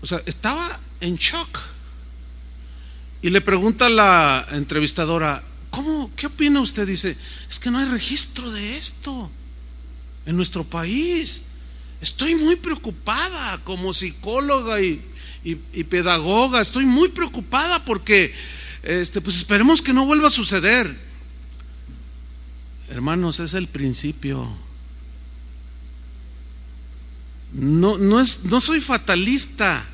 o sea, estaba en shock. Y le pregunta a la entrevistadora: ¿qué opina usted? Dice: es que no hay registro de esto en nuestro país. Estoy muy preocupada como psicóloga y pedagoga. Estoy muy preocupada porque pues esperemos que no vuelva a suceder. Hermanos, es el principio. No soy fatalista,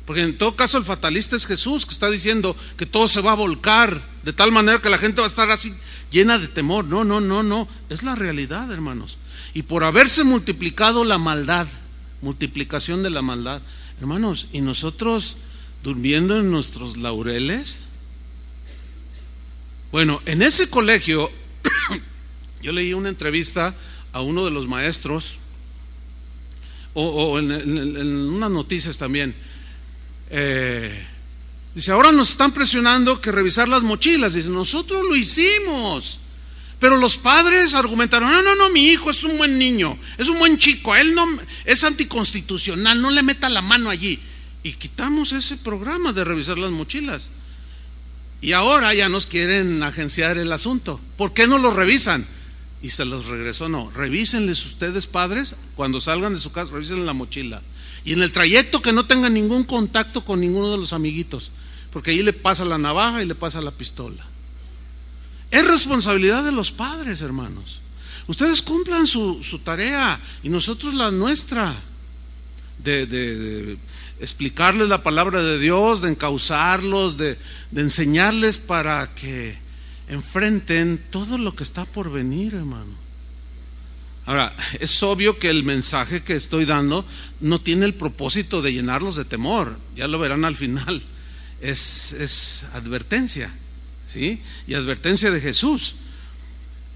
porque en todo caso el fatalista es Jesús, que está diciendo que todo se va a volcar de tal manera que la gente va a estar así llena de temor. No, es la realidad, hermanos. Y por haberse multiplicado la maldad, multiplicación de la maldad, hermanos, y nosotros durmiendo en nuestros laureles. Bueno, en ese colegio yo leí una entrevista a uno de los maestros, o en unas noticias también. Dice: ahora nos están presionando que revisar las mochilas. Dice: nosotros lo hicimos, pero los padres argumentaron: no, mi hijo es un buen niño, es un buen chico, él no es anticonstitucional, no le meta la mano allí. Y quitamos ese programa de revisar las mochilas, y ahora ya nos quieren agenciar el asunto. ¿Por qué no lo revisan? Y se los regresó. No, revísenles ustedes, padres, cuando salgan de su casa, revisen la mochila, y en el trayecto que no tengan ningún contacto con ninguno de los amiguitos, porque ahí le pasa la navaja y le pasa la pistola. Es responsabilidad de los padres, hermanos. Ustedes cumplan su tarea y nosotros la nuestra, de explicarles la palabra de Dios, de encauzarlos, de enseñarles para que enfrenten todo lo que está por venir, hermano. Ahora, es obvio que el mensaje que estoy dando no tiene el propósito de llenarlos de temor, ya lo verán al final. Es advertencia, ¿sí? Y advertencia de Jesús.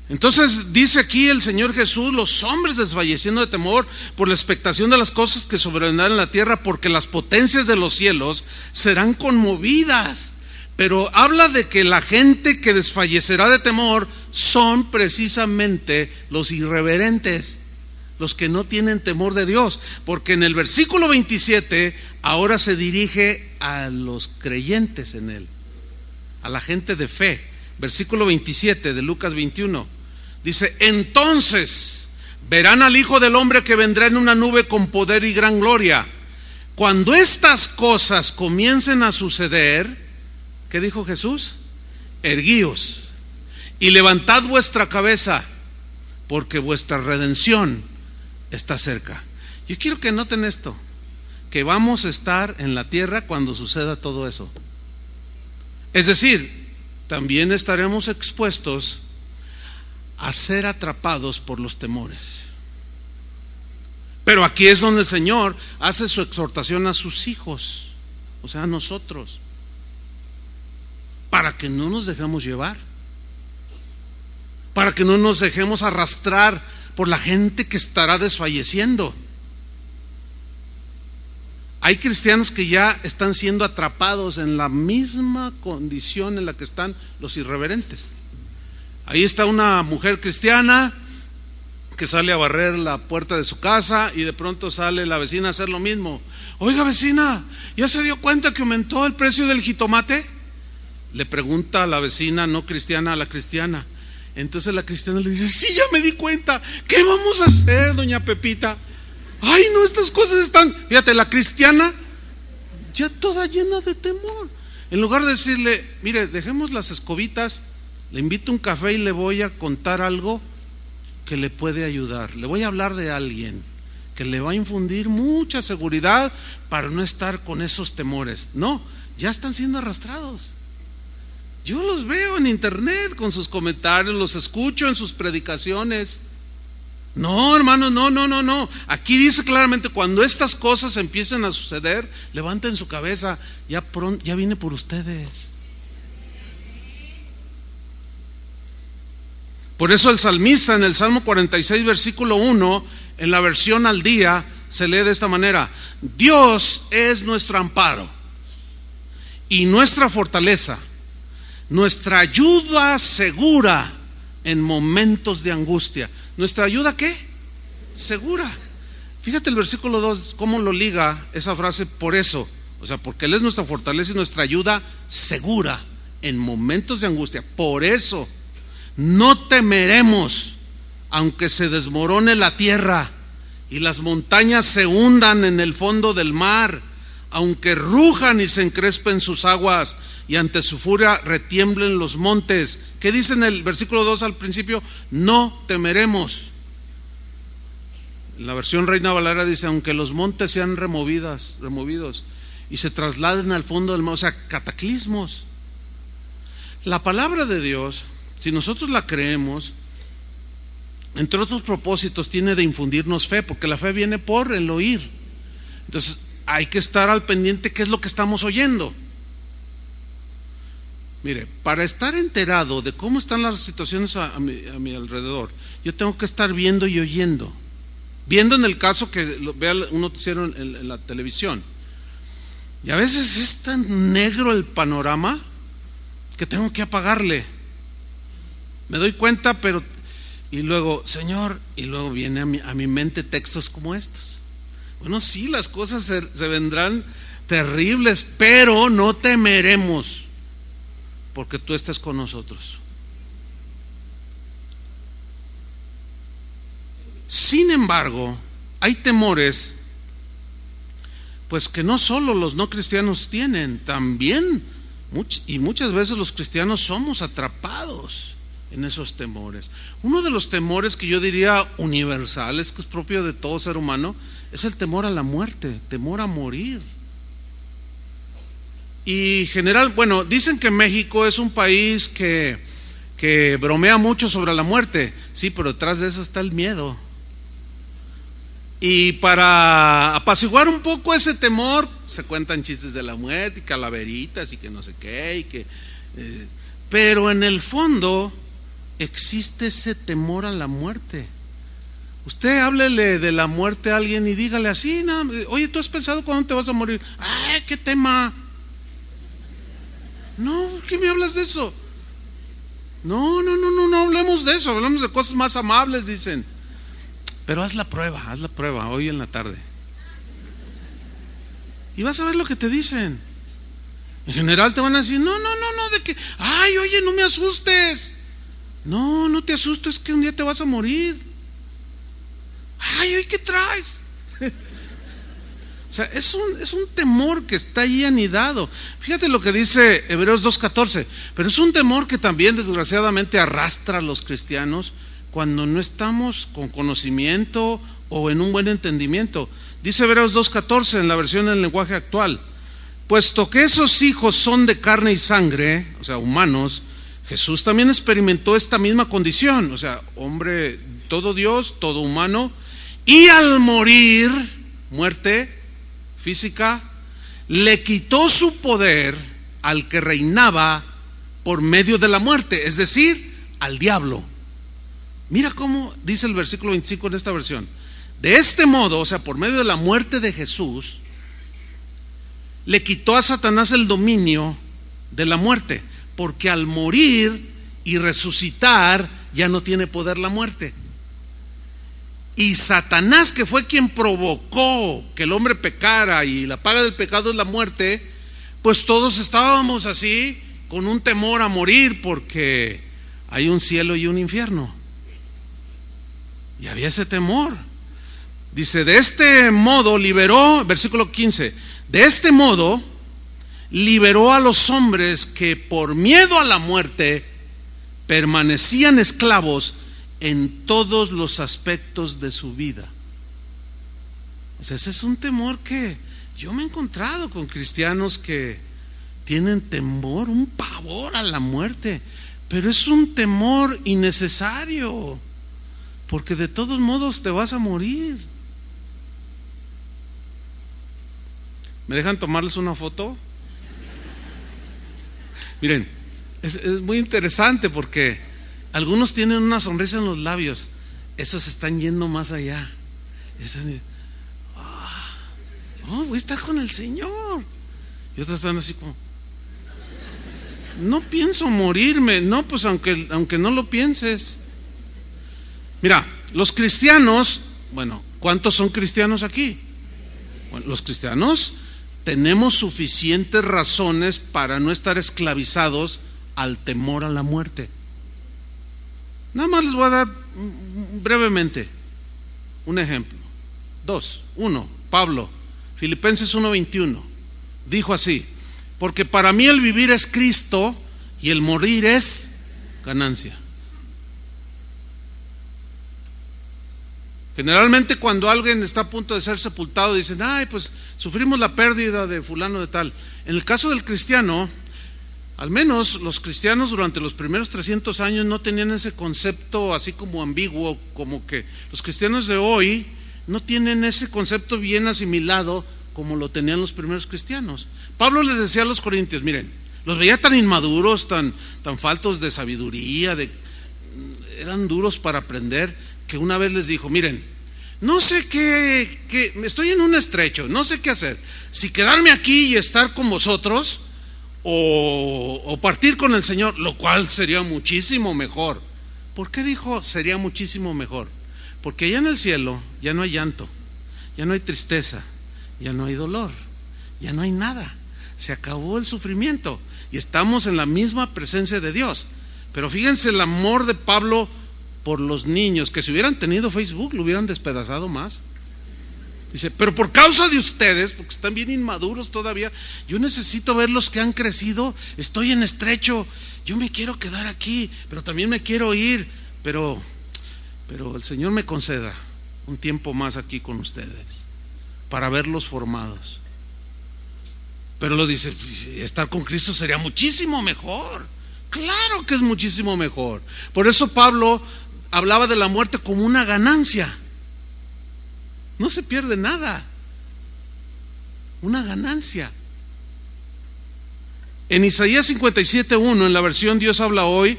Entonces dice aquí el Señor Jesús: los hombres desfalleciendo de temor por la expectación de las cosas que sobrevendrán en la tierra, porque las potencias de los cielos serán conmovidas. Pero habla de que la gente que desfallecerá de temor son precisamente los irreverentes, los que no tienen temor de Dios, porque en el versículo 27 ahora se dirige a los creyentes en Él, a la gente de fe. Versículo 27 de Lucas 21 dice: entonces verán al Hijo del Hombre que vendrá en una nube con poder y gran gloria. Cuando estas cosas comiencen a suceder, ¿qué dijo Jesús? Erguíos y levantad vuestra cabeza, porque vuestra redención está cerca. Yo quiero que noten esto, que vamos a estar en la tierra cuando suceda todo eso. Es decir, también estaremos expuestos a ser atrapados por los temores. Pero aquí es donde el Señor hace su exhortación a sus hijos, o sea, a nosotros, para que no nos dejemos llevar, para que no nos dejemos arrastrar por la gente que estará desfalleciendo. Hay cristianos que ya están siendo atrapados en la misma condición en la que están los irreverentes. Ahí está una mujer cristiana que sale a barrer la puerta de su casa y de pronto sale la vecina a hacer lo mismo. Oiga, vecina, ¿ya se dio cuenta que aumentó el precio del jitomate? Le pregunta a la vecina no cristiana a la cristiana. Entonces la cristiana le dice: sí, ya me di cuenta. ¿Qué vamos a hacer, doña Pepita? Ay, no, estas cosas están... Fíjate, la cristiana ya toda llena de temor. En lugar de decirle: mire, dejemos las escobitas, le invito un café y le voy a contar algo que le puede ayudar. Le voy a hablar de alguien que le va a infundir mucha seguridad para no estar con esos temores. No, ya están siendo arrastrados. Yo los veo en internet con sus comentarios, los escucho en sus predicaciones. No, hermanos, no. Aquí dice claramente: cuando estas cosas empiecen a suceder, levanten su cabeza, ya pronto, ya vine por ustedes. Por eso el salmista en el Salmo 46, versículo 1, en la versión al día, se lee de esta manera: Dios es nuestro amparo y nuestra fortaleza, nuestra ayuda segura en momentos de angustia. ¿Nuestra ayuda qué? Segura. Fíjate el versículo 2, cómo lo liga esa frase, por eso. O sea, porque Él es nuestra fortaleza y nuestra ayuda segura en momentos de angustia. Por eso no temeremos, aunque se desmorone la tierra y las montañas se hundan en el fondo del mar, aunque rujan y se encrespen sus aguas y ante su furia retiemblen los montes. ¿Qué dice en el versículo 2 al principio? No temeremos. En la versión Reina Valera dice: aunque los montes sean removidos y se trasladen al fondo del mar, o sea, cataclismos. La palabra de Dios, si nosotros la creemos, entre otros propósitos, tiene de infundirnos fe, porque la fe viene por el oír. Entonces hay que estar al pendiente qué es lo que estamos oyendo. Mire, para estar enterado de cómo están las situaciones a mi alrededor, yo tengo que estar viendo y oyendo. Viendo en el caso que vea un noticiero en la televisión, y a veces es tan negro el panorama que tengo que apagarle. Me doy cuenta, pero y luego, Señor, y luego viene a mi mente textos como estos. Bueno, sí, las cosas se vendrán terribles, pero no temeremos, porque tú estás con nosotros. Sin embargo, hay temores, pues que no solo los no cristianos tienen, también y muchas veces los cristianos somos atrapados en esos temores. Uno de los temores que yo diría universales, que es propio de todo ser humano, es el temor a la muerte, temor a morir. Y general, bueno, dicen que México es un país que bromea mucho sobre la muerte. Sí, pero detrás de eso está el miedo. Y para apaciguar un poco ese temor, se cuentan chistes de la muerte y calaveritas y que no sé qué, pero en el fondo existe ese temor a la muerte. Usted háblele de la muerte a alguien y dígale así: no, oye, ¿tú has pensado cuándo te vas a morir? ¡Ay, qué tema! No, ¿por qué me hablas de eso? No hablemos de eso, hablemos de cosas más amables, dicen. Pero haz la prueba hoy en la tarde y vas a ver lo que te dicen. En general te van a decir: no, de que, ay, oye, no me asustes. No te asustes, que un día te vas a morir. Ay, oye, ¿qué traes? O sea, es un temor que está ahí anidado. Fíjate lo que dice Hebreos 2:14. Pero es un temor que también desgraciadamente arrastra a los cristianos cuando no estamos con conocimiento o en un buen entendimiento. Dice Hebreos 2:14 en la versión en lenguaje actual: puesto que esos hijos son de carne y sangre, o sea, humanos, Jesús también experimentó esta misma condición, o sea, hombre, todo Dios, todo humano, y al morir, muerte física, le quitó su poder al que reinaba por medio de la muerte, es decir, al diablo. Mira cómo dice el versículo 25 en esta versión: de este modo, o sea, por medio de la muerte de Jesús, le quitó a Satanás el dominio de la muerte, porque al morir y resucitar ya no tiene poder la muerte. Y Satanás, que fue quien provocó que el hombre pecara y la paga del pecado es la muerte, pues todos estábamos así con un temor a morir, porque hay un cielo y un infierno. Y había ese temor. Dice: de este modo liberó, versículo 15, de este modo liberó a los hombres que por miedo a la muerte permanecían esclavos en todos los aspectos de su vida. O sea, ese es un temor que yo me he encontrado con cristianos que tienen temor, un pavor a la muerte, pero es un temor innecesario, porque de todos modos te vas a morir. ¿Me dejan tomarles una foto? Miren, es muy interesante porque Algunos tienen una sonrisa en los labios, esos están yendo más allá. Están, voy a estar con el Señor. Y otros están así como, no pienso morirme. No, pues aunque no lo pienses. Mira, los cristianos, bueno, ¿cuántos son cristianos aquí? Bueno, los cristianos tenemos suficientes razones para no estar esclavizados al temor a la muerte. Nada más les voy a dar brevemente un ejemplo. 2. 1. Pablo, Filipenses 1:21, dijo así: porque para mí el vivir es Cristo y el morir es ganancia. Generalmente cuando alguien está a punto de ser sepultado dicen, ay, pues sufrimos la pérdida de fulano de tal. En el caso del cristiano, al menos los cristianos durante los primeros 300 años no tenían ese concepto así como ambiguo, como que los cristianos de hoy no tienen ese concepto bien asimilado como lo tenían los primeros cristianos. Pablo les decía a los corintios, miren, los veía tan inmaduros, tan faltos de sabiduría, eran duros para aprender, que una vez les dijo, miren, no sé qué, estoy en un estrecho, no sé qué hacer, si quedarme aquí y estar con vosotros o partir con el Señor, lo cual sería muchísimo mejor. ¿Por qué dijo sería muchísimo mejor? Porque allá en el cielo ya no hay llanto, ya no hay tristeza, ya no hay dolor, ya no hay nada, se acabó el sufrimiento y estamos en la misma presencia de Dios. Pero fíjense el amor de Pablo por los niños, que si hubieran tenido Facebook lo hubieran despedazado más. Dice, pero por causa de ustedes, porque están bien inmaduros todavía, yo necesito ver los que han crecido, estoy en estrecho, yo me quiero quedar aquí, pero también me quiero ir, pero el Señor me conceda un tiempo más aquí con ustedes para verlos formados. Pero lo dice, estar con Cristo sería muchísimo mejor. Claro que es muchísimo mejor. Por eso Pablo hablaba de la muerte como una ganancia. No se pierde nada. Una ganancia. En Isaías 57:1, en la versión Dios habla hoy,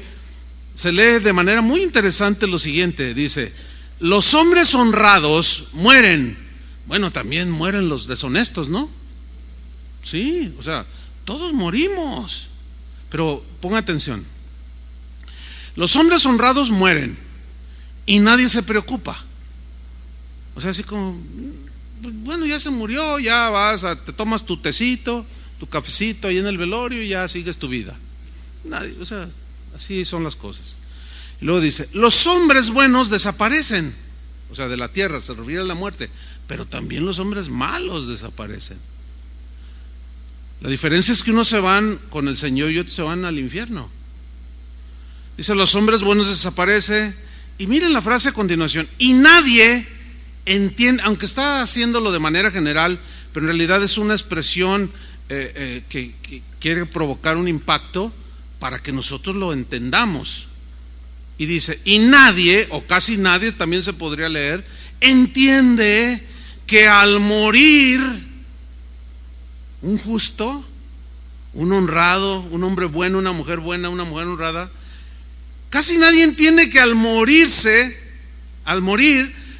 se lee de manera muy interesante lo siguiente, dice, los hombres honrados mueren. Bueno, también mueren los deshonestos, ¿no? Sí, o sea, todos morimos. Pero ponga atención, los hombres honrados mueren y nadie se preocupa. O sea, así como, bueno, ya se murió, ya te tomas tu tecito, tu cafecito ahí en el velorio y ya sigues tu vida. Nadie, o sea, así son las cosas. Y luego dice, los hombres buenos desaparecen, o sea, de la tierra, se refiere a la muerte, pero también los hombres malos desaparecen. La diferencia es que unos se van con el Señor y otros se van al infierno. Dice, los hombres buenos desaparecen. Y miren la frase a continuación, y nadie entiende, aunque está haciéndolo de manera general, pero en realidad es una expresión que quiere provocar un impacto para que nosotros lo entendamos. Y dice, y nadie, o casi nadie, también se podría leer, entiende que al morir un justo, un honrado, un hombre bueno, una mujer buena, una mujer honrada, casi nadie entiende que al morir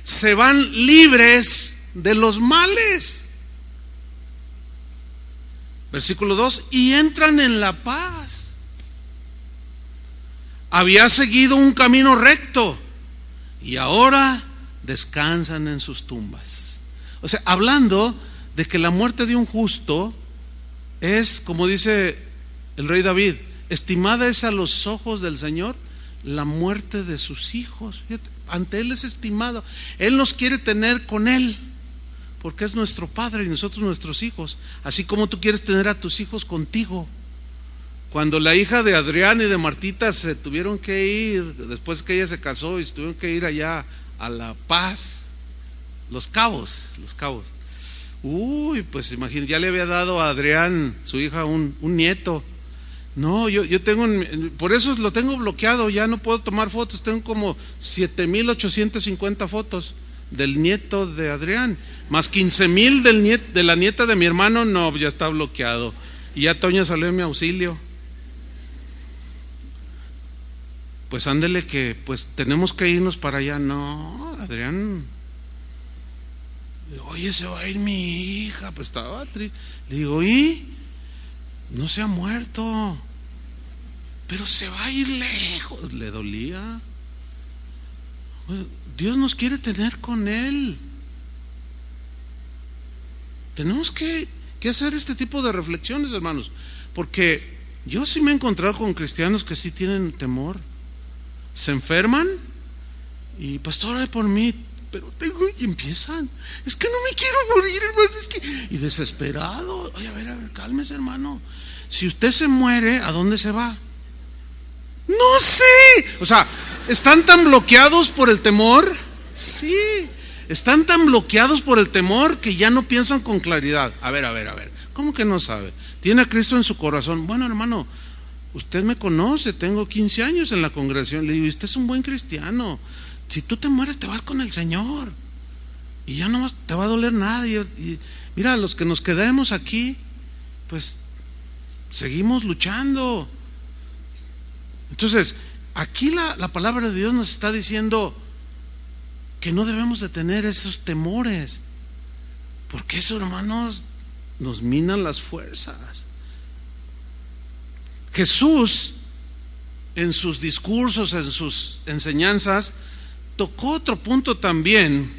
se van libres de los males. Versículo 2, y entran en la paz. Había seguido un camino recto y ahora descansan en sus tumbas. O sea, hablando de que la muerte de un justo es, como dice el rey David, estimada es a los ojos del Señor la muerte de sus hijos. Ante Él es estimado. Él nos quiere tener con Él, porque es nuestro Padre y nosotros nuestros hijos, así como tú quieres tener a tus hijos contigo. Cuando la hija de Adrián y de Martita se tuvieron que ir, después que ella se casó y se tuvieron que ir allá a La Paz, Los Cabos. Uy, pues imagínate, ya le había dado a Adrián, su hija, un nieto. No, yo tengo, por eso lo tengo bloqueado, ya no puedo tomar fotos, tengo como 7,850 fotos del nieto de Adrián, más 15,000 de la nieta de mi hermano, no, ya está bloqueado. Y ya Toña salió en mi auxilio. pues ándele que pues tenemos que irnos para allá. No, Adrián, oye, se va a ir mi hija. Pues estaba triste. Le digo, ¿y? No se ha muerto, pero se va a ir lejos. Le dolía. Dios nos quiere tener con Él. Tenemos que hacer este tipo de reflexiones, hermanos, porque yo sí me he encontrado con cristianos que sí tienen temor. Se enferman y pastor, ore por mí, pero y empiezan, es que no me quiero morir, hermano, es que, y desesperado. Oye, a ver, cálmese, hermano. Si usted se muere, ¿a dónde se va? No sé. O sea, ¿están tan bloqueados por el temor? Sí, están tan bloqueados por el temor que ya no piensan con claridad. A ver, ¿cómo que no sabe? ¿Tiene a Cristo en su corazón? Bueno, hermano, usted me conoce, tengo 15 años en la congregación. Le digo, usted es un buen cristiano. Si tú te mueres, te vas con el Señor y ya no te va a doler nada. Y mira, los que nos quedemos aquí, pues seguimos luchando. Entonces, aquí la palabra de Dios nos está diciendo que no debemos de tener esos temores, porque eso, hermanos, nos minan las fuerzas. Jesús, en sus discursos, en sus enseñanzas, tocó otro punto también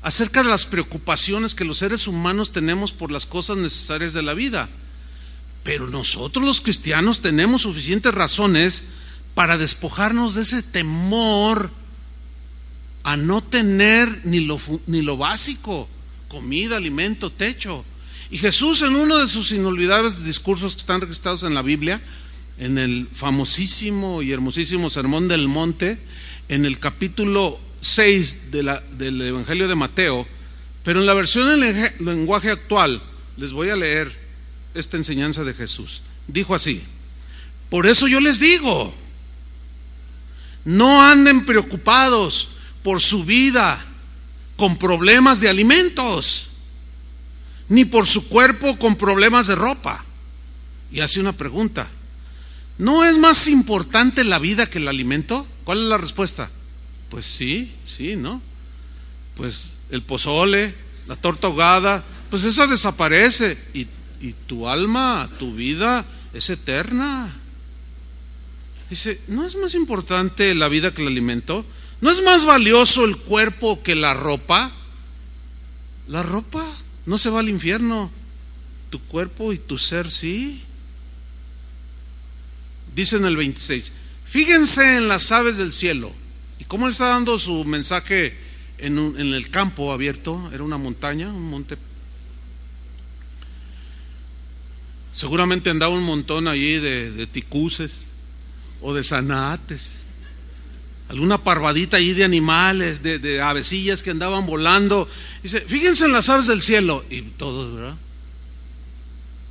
acerca de las preocupaciones que los seres humanos tenemos por las cosas necesarias de la vida. Pero nosotros los cristianos tenemos suficientes razones para despojarnos de ese temor a no tener ni lo básico: comida, alimento, techo. Y Jesús, en uno de sus inolvidables discursos que están registrados en la Biblia, en el famosísimo y hermosísimo Sermón del Monte, en el capítulo 6 del Evangelio de Mateo, pero en la versión en lenguaje actual, les voy a leer esta enseñanza de Jesús. Dijo así: por eso yo les digo, no anden preocupados por su vida con problemas de alimentos, ni por su cuerpo con problemas de ropa. Y hace una pregunta: ¿no es más importante la vida que el alimento? ¿Cuál es la respuesta? Pues sí, ¿no? Pues el pozole, la torta ahogada, pues esa desaparece, y tu alma, tu vida es eterna. Dice, ¿no es más importante la vida que el alimento? ¿No es más valioso el cuerpo que la ropa? La ropa no se va al infierno, tu cuerpo y tu ser sí. Dice en el 26, fíjense en las aves del cielo. Y cómo él está dando su mensaje en el campo abierto, era una montaña, un monte. Seguramente andaba un montón allí de ticuces o de zanates, alguna parvadita allí de animales, de avecillas que andaban volando. Dice, fíjense en las aves del cielo. Y todos, ¿verdad?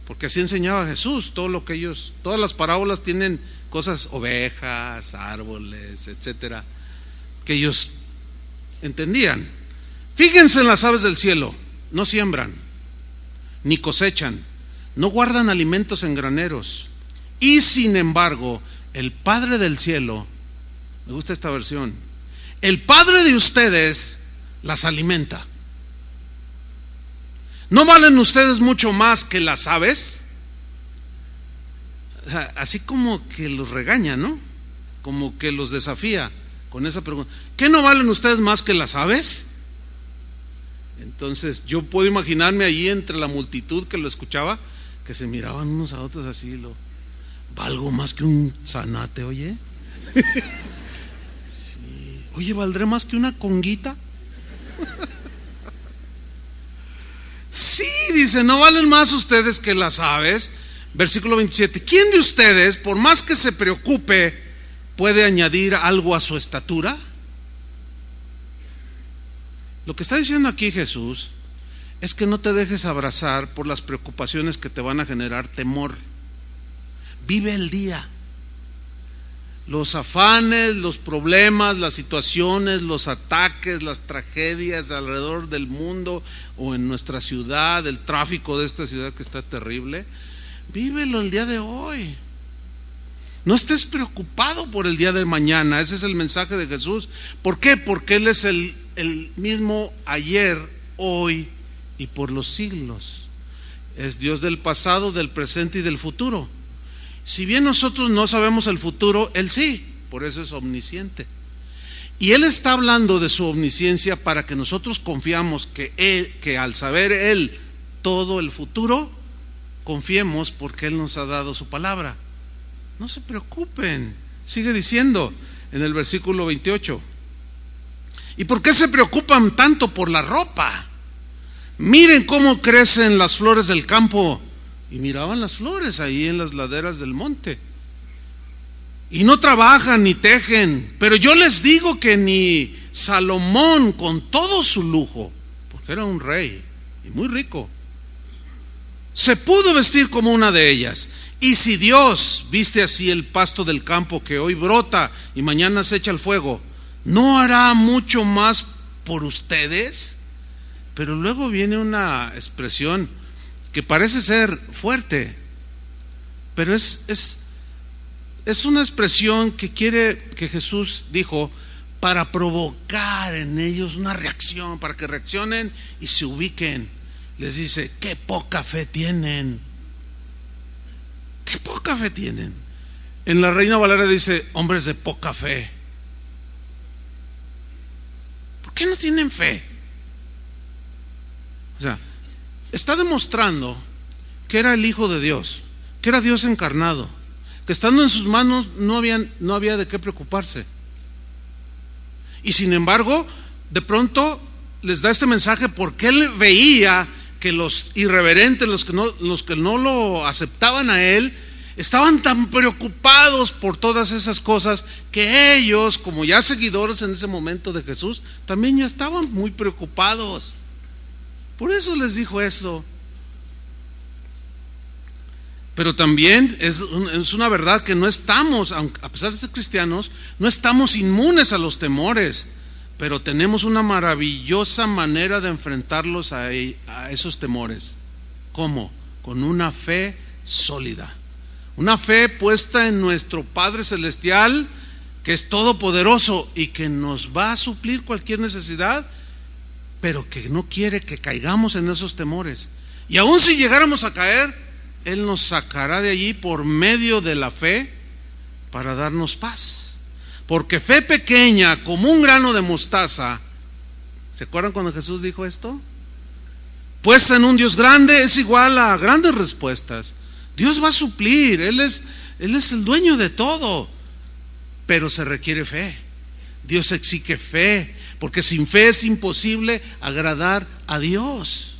Porque así enseñaba Jesús, todas las parábolas tienen cosas, ovejas, árboles, etcétera, que ellos entendían. Fíjense en las aves del cielo, no siembran, ni cosechan, no guardan alimentos en graneros, y sin embargo, el Padre del cielo, me gusta esta versión, el Padre de ustedes las alimenta. ¿No valen ustedes mucho más que las aves? Así como que los regaña, ¿no? Como que los desafía con esa pregunta. ¿Qué no valen ustedes más que las aves? Entonces yo puedo imaginarme allí entre la multitud que lo escuchaba, que se miraban unos a otros así, ¿valgo más que un zanate, oye? Sí. Oye, ¿valdré más que una conguita? Sí, dice, ¿no valen más ustedes que las aves? Versículo 27, ¿quién de ustedes, por más que se preocupe, puede añadir algo a su estatura? Lo que está diciendo aquí Jesús es que no te dejes abrazar por las preocupaciones que te van a generar temor. Vive el día. Los afanes, los problemas, las situaciones, los ataques, las tragedias alrededor del mundo o en nuestra ciudad, el tráfico de esta ciudad que está terrible, vívelo el día de hoy. No estés preocupado por el día de mañana. Ese es el mensaje de Jesús. ¿Por qué? Porque Él es el mismo ayer, hoy y por los siglos. Es Dios del pasado, del presente y del futuro. Si bien nosotros no sabemos el futuro, Él sí, por eso es omnisciente. Y Él está hablando de su omnisciencia para que nosotros confiamos que al saber Él todo el futuro, confiemos porque Él nos ha dado su palabra. No se preocupen. Sigue diciendo en el versículo 28. ¿Y por qué se preocupan tanto por la ropa? Miren cómo crecen las flores del campo. Y miraban las flores ahí en las laderas del monte. Y no trabajan ni tejen. Pero yo les digo que ni Salomón, con todo su lujo, porque era un rey y muy rico, se pudo vestir como una de ellas. Y si Dios viste así el pasto del campo, que hoy brota y mañana se echa al fuego, ¿no hará mucho más por ustedes? Pero luego viene una expresión que parece ser fuerte, pero es una expresión que Jesús dijo para provocar en ellos una reacción, para que reaccionen y se ubiquen. Les dice: qué poca fe tienen. Qué poca fe tienen. En la Reina Valera dice: hombres de poca fe. ¿Por qué no tienen fe? O sea, está demostrando que era el Hijo de Dios, que era Dios encarnado, que estando en sus manos no había de qué preocuparse. Y sin embargo, de pronto les da este mensaje porque Él veía que los irreverentes, los que no lo aceptaban a Él, estaban tan preocupados por todas esas cosas que ellos, como ya seguidores en ese momento de Jesús, también ya estaban muy preocupados. Por eso les dijo esto. Pero también es una verdad que no estamos, a pesar de ser cristianos, no estamos inmunes a los temores, pero tenemos una maravillosa manera de enfrentarlos a esos temores. ¿Cómo? Con una fe sólida, una fe puesta en nuestro Padre Celestial, que es todopoderoso y que nos va a suplir cualquier necesidad, pero que no quiere que caigamos en esos temores. Y aun si llegáramos a caer, Él nos sacará de allí por medio de la fe para darnos paz. Porque fe pequeña como un grano de mostaza, ¿se acuerdan cuando Jesús dijo esto? Puesta en un Dios grande es igual a grandes respuestas. Dios va a suplir, Él es el dueño de todo, pero se requiere fe. Dios exige fe, porque sin fe es imposible agradar a Dios.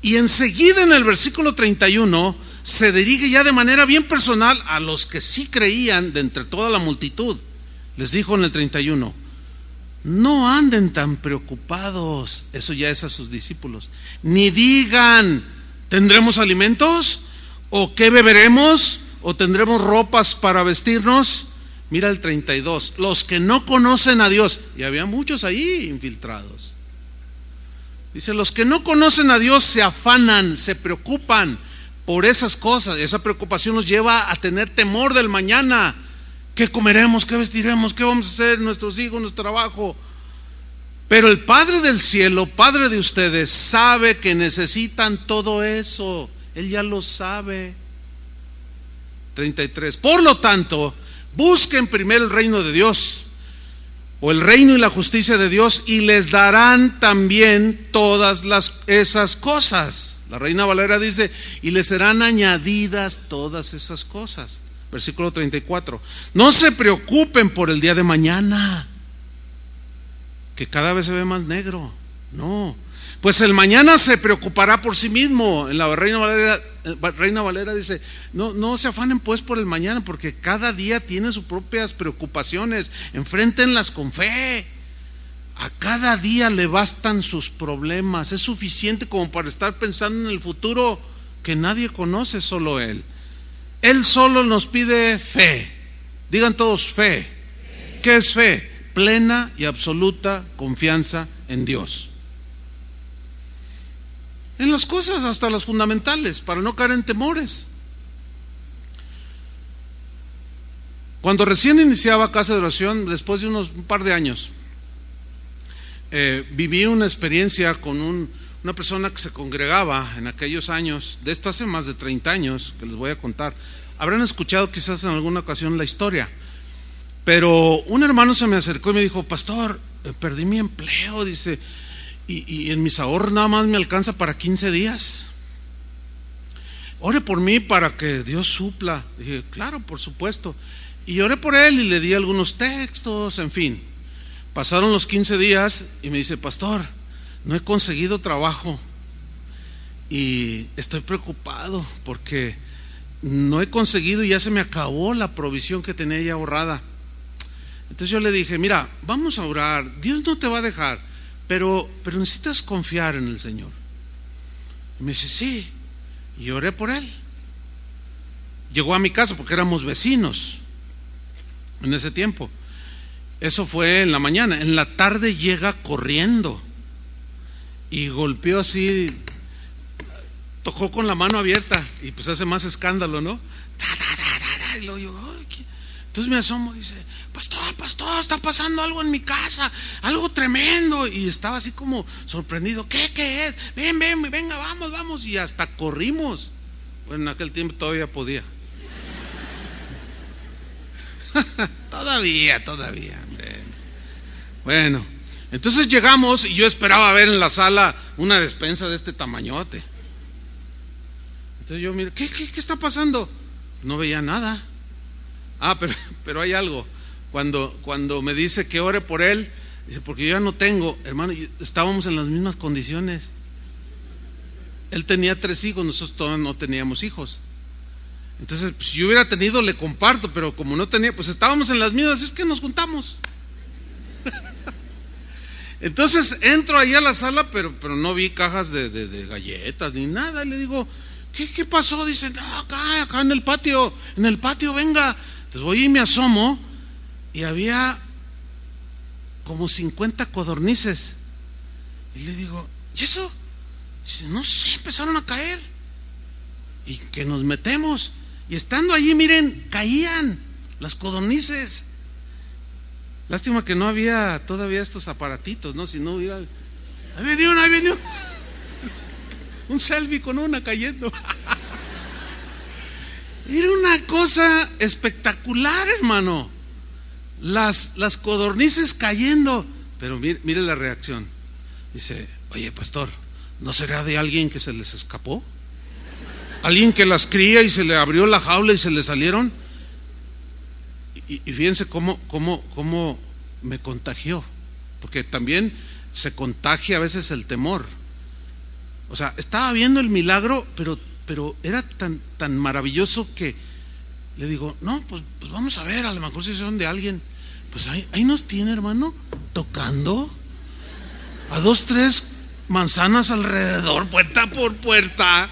Y enseguida en el versículo 31 se dirige ya de manera bien personal a los que sí creían de entre toda la multitud. Les dijo en el 31: no anden tan preocupados, eso ya es a sus discípulos, ni digan: ¿tendremos alimentos? ¿O qué beberemos? ¿O tendremos ropas para vestirnos? Mira el 32, los que no conocen a Dios, y había muchos ahí infiltrados. Dice: los que no conocen a Dios se afanan, se preocupan por esas cosas. Esa preocupación nos lleva a tener temor del mañana. ¿Qué comeremos? ¿Qué vestiremos? ¿Qué vamos a hacer? Nuestros hijos, nuestro trabajo. Pero el Padre del cielo, Padre de ustedes, sabe que necesitan todo eso. Él ya lo sabe. 33. Por lo tanto, busquen primero el reino de Dios, o el reino y la justicia de Dios, y les darán también todas esas cosas. La Reina Valera dice: y les serán añadidas todas esas cosas. Versículo 34. No se preocupen por el día de mañana, que cada vez se ve más negro. No, pues el mañana se preocupará por sí mismo. En la Reina Valera dice: no se afanen pues por el mañana, porque cada día tiene sus propias preocupaciones. Enfréntenlas con fe. A cada día le bastan sus problemas. Es suficiente como para estar pensando en el futuro que nadie conoce, solo Él. Él solo nos pide fe. Digan todos: fe. ¿Qué es fe? Plena y absoluta confianza en Dios. En las cosas hasta las fundamentales, para no caer en temores. Cuando recién iniciaba Casa de Oración, después de un par de años, viví una experiencia con una persona que se congregaba en aquellos años, de esto hace más de 30 años, que les voy a contar. Habrán escuchado quizás en alguna ocasión la historia, pero un hermano se me acercó y me dijo: pastor, perdí mi empleo, dice, y en mis ahorros nada más me alcanza para 15 días. Ore por mí para que Dios supla. Dije: claro, por supuesto. Y oré por él y le di algunos textos, en fin. Pasaron los 15 días y me dice: pastor, no he conseguido trabajo y estoy preocupado porque no he conseguido y ya se me acabó la provisión que tenía ya ahorrada. Entonces yo le dije: mira, vamos a orar, Dios no te va a dejar, pero necesitas confiar en el Señor. Y me dice: sí. Y oré por él. Llegó a mi casa porque éramos vecinos en ese tiempo. Eso fue en la mañana. En la tarde llega corriendo y golpeó así, tocó con la mano abierta y pues hace más escándalo, ¿no? Y luego yo, entonces me asomo y dice: pastor, está pasando algo en mi casa, algo tremendo. Y estaba así como sorprendido. ¿Qué es? Venga, vamos. Y hasta corrimos. Bueno, en aquel tiempo todavía podía. Todavía. Bueno, entonces llegamos y yo esperaba ver en la sala una despensa de este tamañote. Entonces yo miro, ¿qué está pasando? No veía nada. Pero hay algo. Cuando me dice que ore por él, dice: porque yo ya no tengo, hermano. Estábamos en las mismas condiciones. Él tenía 3 hijos, nosotros todavía no teníamos hijos. Entonces, pues, si yo hubiera tenido, le comparto, pero como no tenía, pues estábamos en las mismas, es que nos juntamos. Entonces entro ahí a la sala, pero no vi cajas de galletas ni nada. Y le digo: ¿qué pasó? Dice: no, acá en el patio, venga. Entonces voy y me asomo y había como 50 codornices. Y le digo: ¿y eso? Dice: no sé, empezaron a caer. Y que nos metemos. Y estando allí, miren, caían las codornices. Lástima que no había todavía estos aparatitos, ¿no? Si no hubiera... Ahí venía un selfie con una cayendo. Era una cosa espectacular, hermano. Las codornices cayendo. Pero mire la reacción. Dice: oye, pastor, ¿no será de alguien que se les escapó? ¿Alguien que las cría y se le abrió la jaula y se le salieron? Y fíjense cómo me contagió. Porque también se contagia a veces el temor. O sea, estaba viendo el milagro, pero era tan maravilloso que le digo: no, pues vamos a ver, a lo mejor si son de alguien. Pues ahí nos tiene, hermano, tocando a 2, 3 manzanas alrededor, puerta por puerta,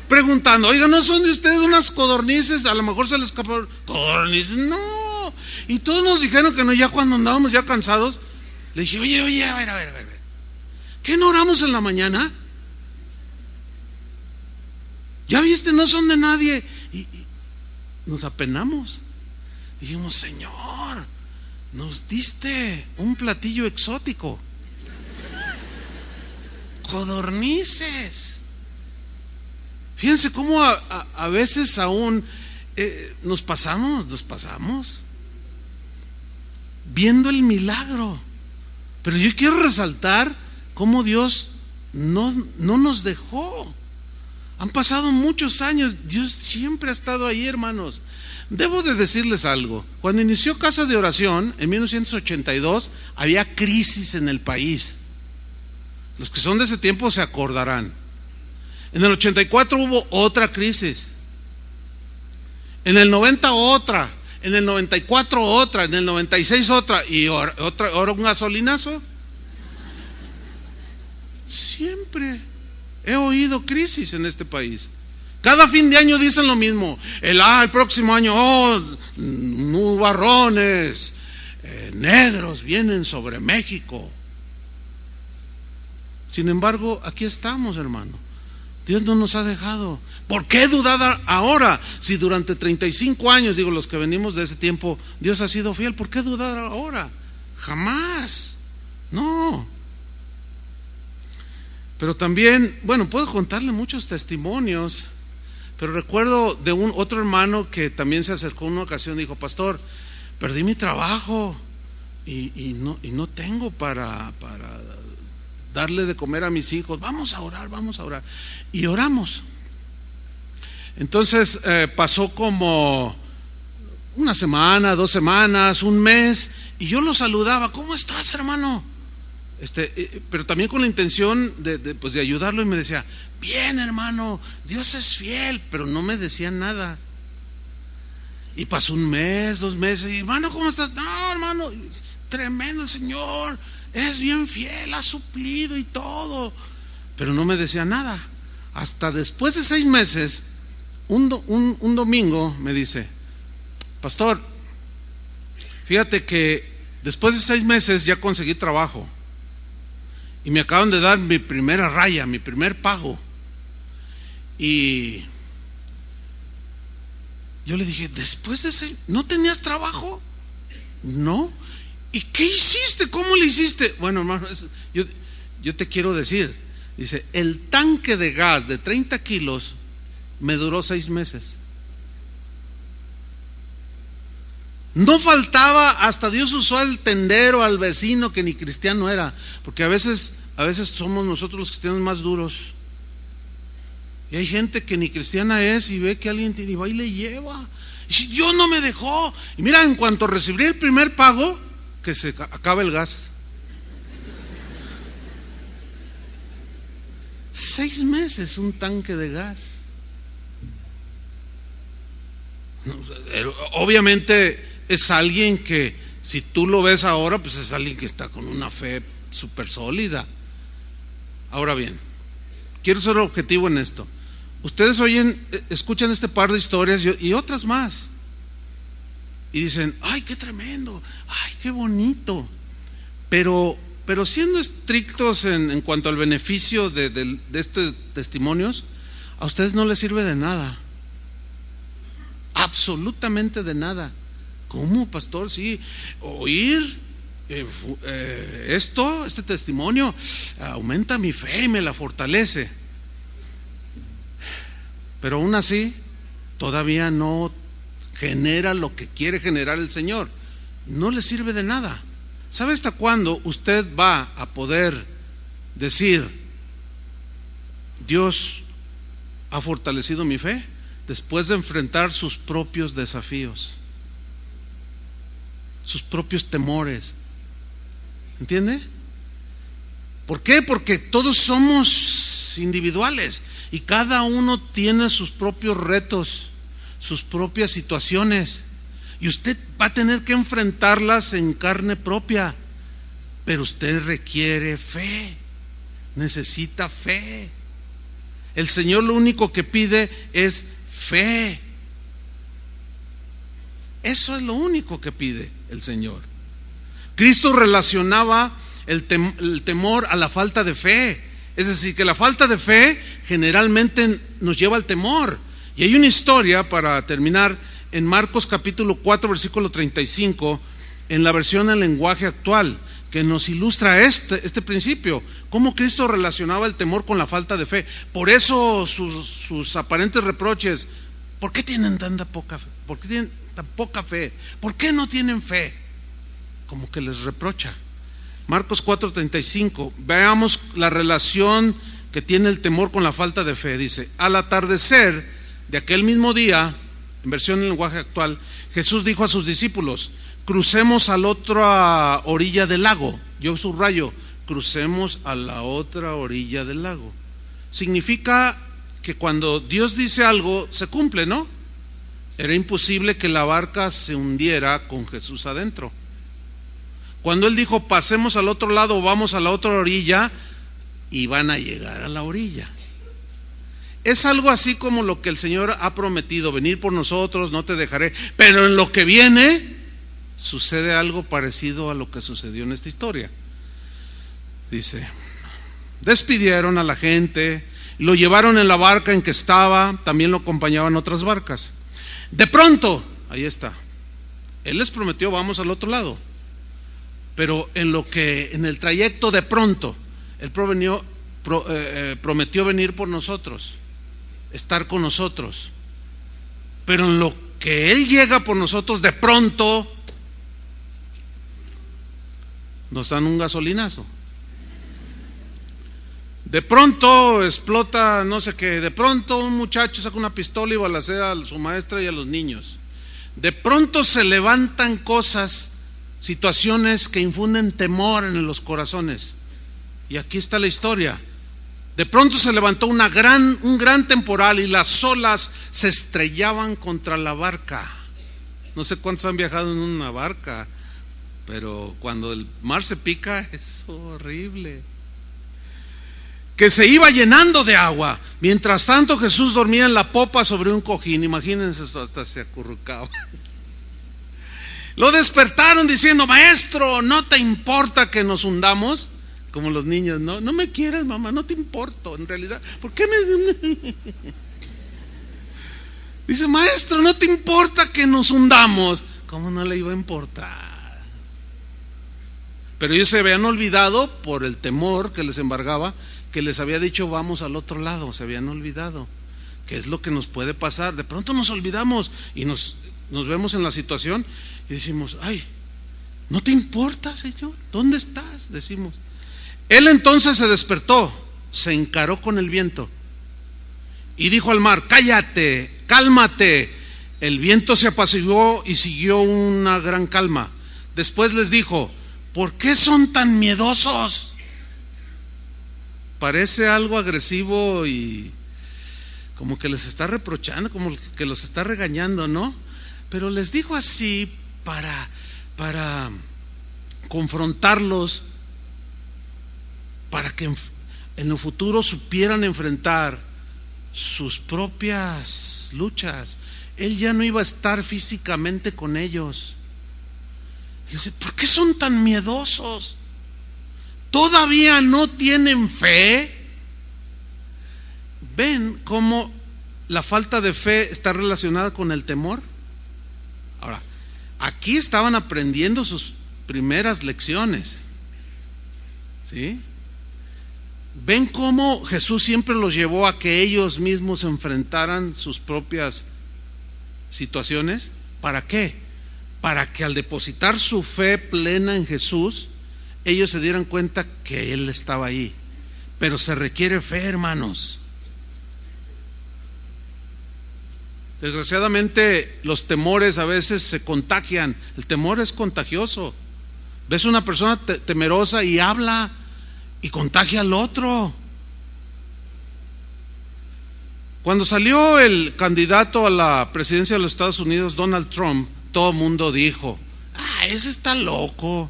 preguntando: oiga, ¿no son de ustedes unas codornices? A lo mejor se les escaparon. ¿Codornices? No. Y todos nos dijeron que no. Ya cuando andábamos ya cansados, le dije: oye, a ver, ¿qué no oramos en la mañana? ¿Ya viste? No son de nadie. Y nos apenamos. Dijimos: Señor, nos diste un platillo exótico. Codornices. Fíjense cómo a veces aún nos pasamos viendo el milagro. Pero yo quiero resaltar cómo Dios no nos dejó. Han pasado muchos años, Dios siempre ha estado ahí, hermanos. Debo de decirles algo. Cuando inició Casa de Oración en 1982, había crisis en el país. Los que son de ese tiempo se acordarán. En el 84 hubo otra crisis. En el 90 otra. En el 94 otra. En el 96 otra. Y ahora un gasolinazo. Siempre he oído crisis en este país. Cada fin de año dicen lo mismo. El próximo año, nubarrones negros vienen sobre México. Sin embargo, aquí estamos, hermano. Dios no nos ha dejado. ¿Por qué dudar ahora? Si durante 35 años, digo, los que venimos de ese tiempo, Dios ha sido fiel, ¿por qué dudar ahora? Jamás. No. Pero también, bueno, puedo contarle muchos testimonios, pero recuerdo de otro hermano que también se acercó en una ocasión y dijo: pastor, perdí mi trabajo y no tengo para darle de comer a mis hijos. Vamos a orar. Y oramos. Entonces pasó como una semana, 2 semanas, un mes, y yo lo saludaba: ¿cómo estás, hermano? Pero también con la intención de ayudarlo, y me decía: bien, hermano, Dios es fiel, pero no me decía nada. Y pasó un mes, 2 meses, y hermano, ¿cómo estás? No, hermano, tremendo el Señor, es bien fiel, ha suplido y todo, pero no me decía nada. Hasta después de 6 meses, un domingo me dice: pastor, fíjate que después de 6 meses ya conseguí trabajo y me acaban de dar mi primera raya, mi primer pago. Y yo le dije: después de 6, ¿no tenías trabajo? No. ¿Y qué hiciste? ¿Cómo le hiciste? Bueno, hermano, yo te quiero decir, dice, el tanque de gas de 30 kilos me duró 6 meses. No faltaba, hasta Dios usó al tendero, al vecino que ni cristiano era, porque a veces somos nosotros los cristianos más duros. Y hay gente que ni cristiana es y ve que alguien tiene y va y le lleva. Y si Dios no me dejó. Y mira, en cuanto recibí el primer pago, que se acaba el gas. 6 meses un tanque de gas. Obviamente es alguien que, si tú lo ves ahora, pues es alguien que está con una fe súper sólida. Ahora bien, quiero ser objetivo en esto. Ustedes escuchan este par de historias y otras más, y dicen: ay, qué tremendo, ay, qué bonito. Pero siendo estrictos en cuanto al beneficio de estos testimonios, a ustedes no les sirve de nada, absolutamente de nada. ¿Cómo, pastor? Sí, oír este testimonio aumenta mi fe y me la fortalece. Pero aún así, todavía no genera lo que quiere generar el Señor. No le sirve de nada. ¿Sabe hasta cuándo usted va a poder decir: Dios ha fortalecido mi fe? Después de enfrentar sus propios desafíos, sus propios temores. ¿Entiende? ¿Por qué? Porque todos somos individuales y cada uno tiene sus propios retos, sus propias situaciones, y usted va a tener que enfrentarlas en carne propia. Pero usted requiere fe, necesita fe. El Señor lo único que pide es fe. Eso es lo único que pide el Señor. Cristo relacionaba el temor a la falta de fe. Es decir, que la falta de fe generalmente nos lleva al temor. Y hay una historia, para terminar, en Marcos capítulo 4 versículo 35, en la versión en lenguaje actual, que nos ilustra este principio, cómo Cristo relacionaba el temor con la falta de fe. Por eso sus aparentes reproches: ¿por qué tienen tanta poca fe? ¿Por qué tienen tan poca fe? ¿Por qué no tienen fe? Como que les reprocha. Marcos 4:35, veamos la relación que tiene el temor con la falta de fe. Dice: al atardecer de aquel mismo día, en versión en lenguaje actual, Jesús dijo a sus discípulos: crucemos a la otra orilla del lago. Yo subrayo: crucemos a la otra orilla del lago. Significa que cuando Dios dice algo, se cumple, ¿no? Era imposible que la barca se hundiera con Jesús adentro. Cuando Él dijo: pasemos al otro lado, vamos a la otra orilla, y van a llegar a la orilla. Es algo así como lo que el Señor ha prometido: venir por nosotros, no te dejaré. Pero en lo que viene sucede algo parecido a lo que sucedió en esta historia. Dice: despidieron a la gente Lo llevaron en la barca en que estaba, también lo acompañaban otras barcas. De pronto, ahí está, Él les prometió, vamos al otro lado. Pero en el trayecto, de pronto, Él prometió venir por nosotros, estar con nosotros. Pero en lo que Él llega por nosotros, de pronto nos dan un gasolinazo. De pronto explota no sé qué. De pronto un muchacho saca una pistola y balacea a su maestra y a los niños. De pronto se levantan cosas, situaciones que infunden temor en los corazones. Y aquí está la historia. De pronto se levantó un gran temporal y las olas se estrellaban contra la barca. No sé cuántos han viajado en una barca, pero cuando el mar se pica es horrible. Que se iba llenando de agua. Mientras tanto Jesús dormía en la popa sobre un cojín. Imagínense esto, hasta se acurrucaba. Lo despertaron diciendo: maestro, ¿no te importa que nos hundamos? Como los niños, no me quieres, mamá, no te importo. En realidad, ¿por qué me...? Dice: maestro, ¿no te importa que nos hundamos? ¿Cómo no le iba a importar? Pero ellos se habían olvidado, por el temor que les embargaba, que les había dicho vamos al otro lado. Se habían olvidado. ¿Qué es lo que nos puede pasar? De pronto nos olvidamos y nos vemos en la situación y decimos: ay, ¿no te importa, Señor? ¿Dónde estás? Decimos. Él entonces se despertó, se encaró con el viento y dijo al mar: cállate, cálmate. El viento se apaciguó y siguió una gran calma. Después les dijo: ¿por qué son tan miedosos? Parece algo agresivo y como que les está reprochando, como que los está regañando, ¿no? Pero les dijo así para confrontarlos, para que en el futuro supieran enfrentar sus propias luchas. Él ya no iba a estar físicamente con ellos. Y dice: ¿por qué son tan miedosos? ¿Todavía no tienen fe? ¿Ven cómo la falta de fe está relacionada con el temor? Ahora, aquí estaban aprendiendo sus primeras lecciones, ¿sí? ¿Ven cómo Jesús siempre los llevó a que ellos mismos enfrentaran sus propias situaciones? ¿Para qué? Para que al depositar su fe plena en Jesús, ellos se dieran cuenta que Él estaba ahí. Pero se requiere fe, hermanos. Desgraciadamente los temores a veces se contagian. El temor es contagioso. Ves una persona temerosa y habla y contagia al otro. Cuando salió el candidato a la presidencia de los Estados Unidos, Donald Trump, todo el mundo dijo: ese está loco,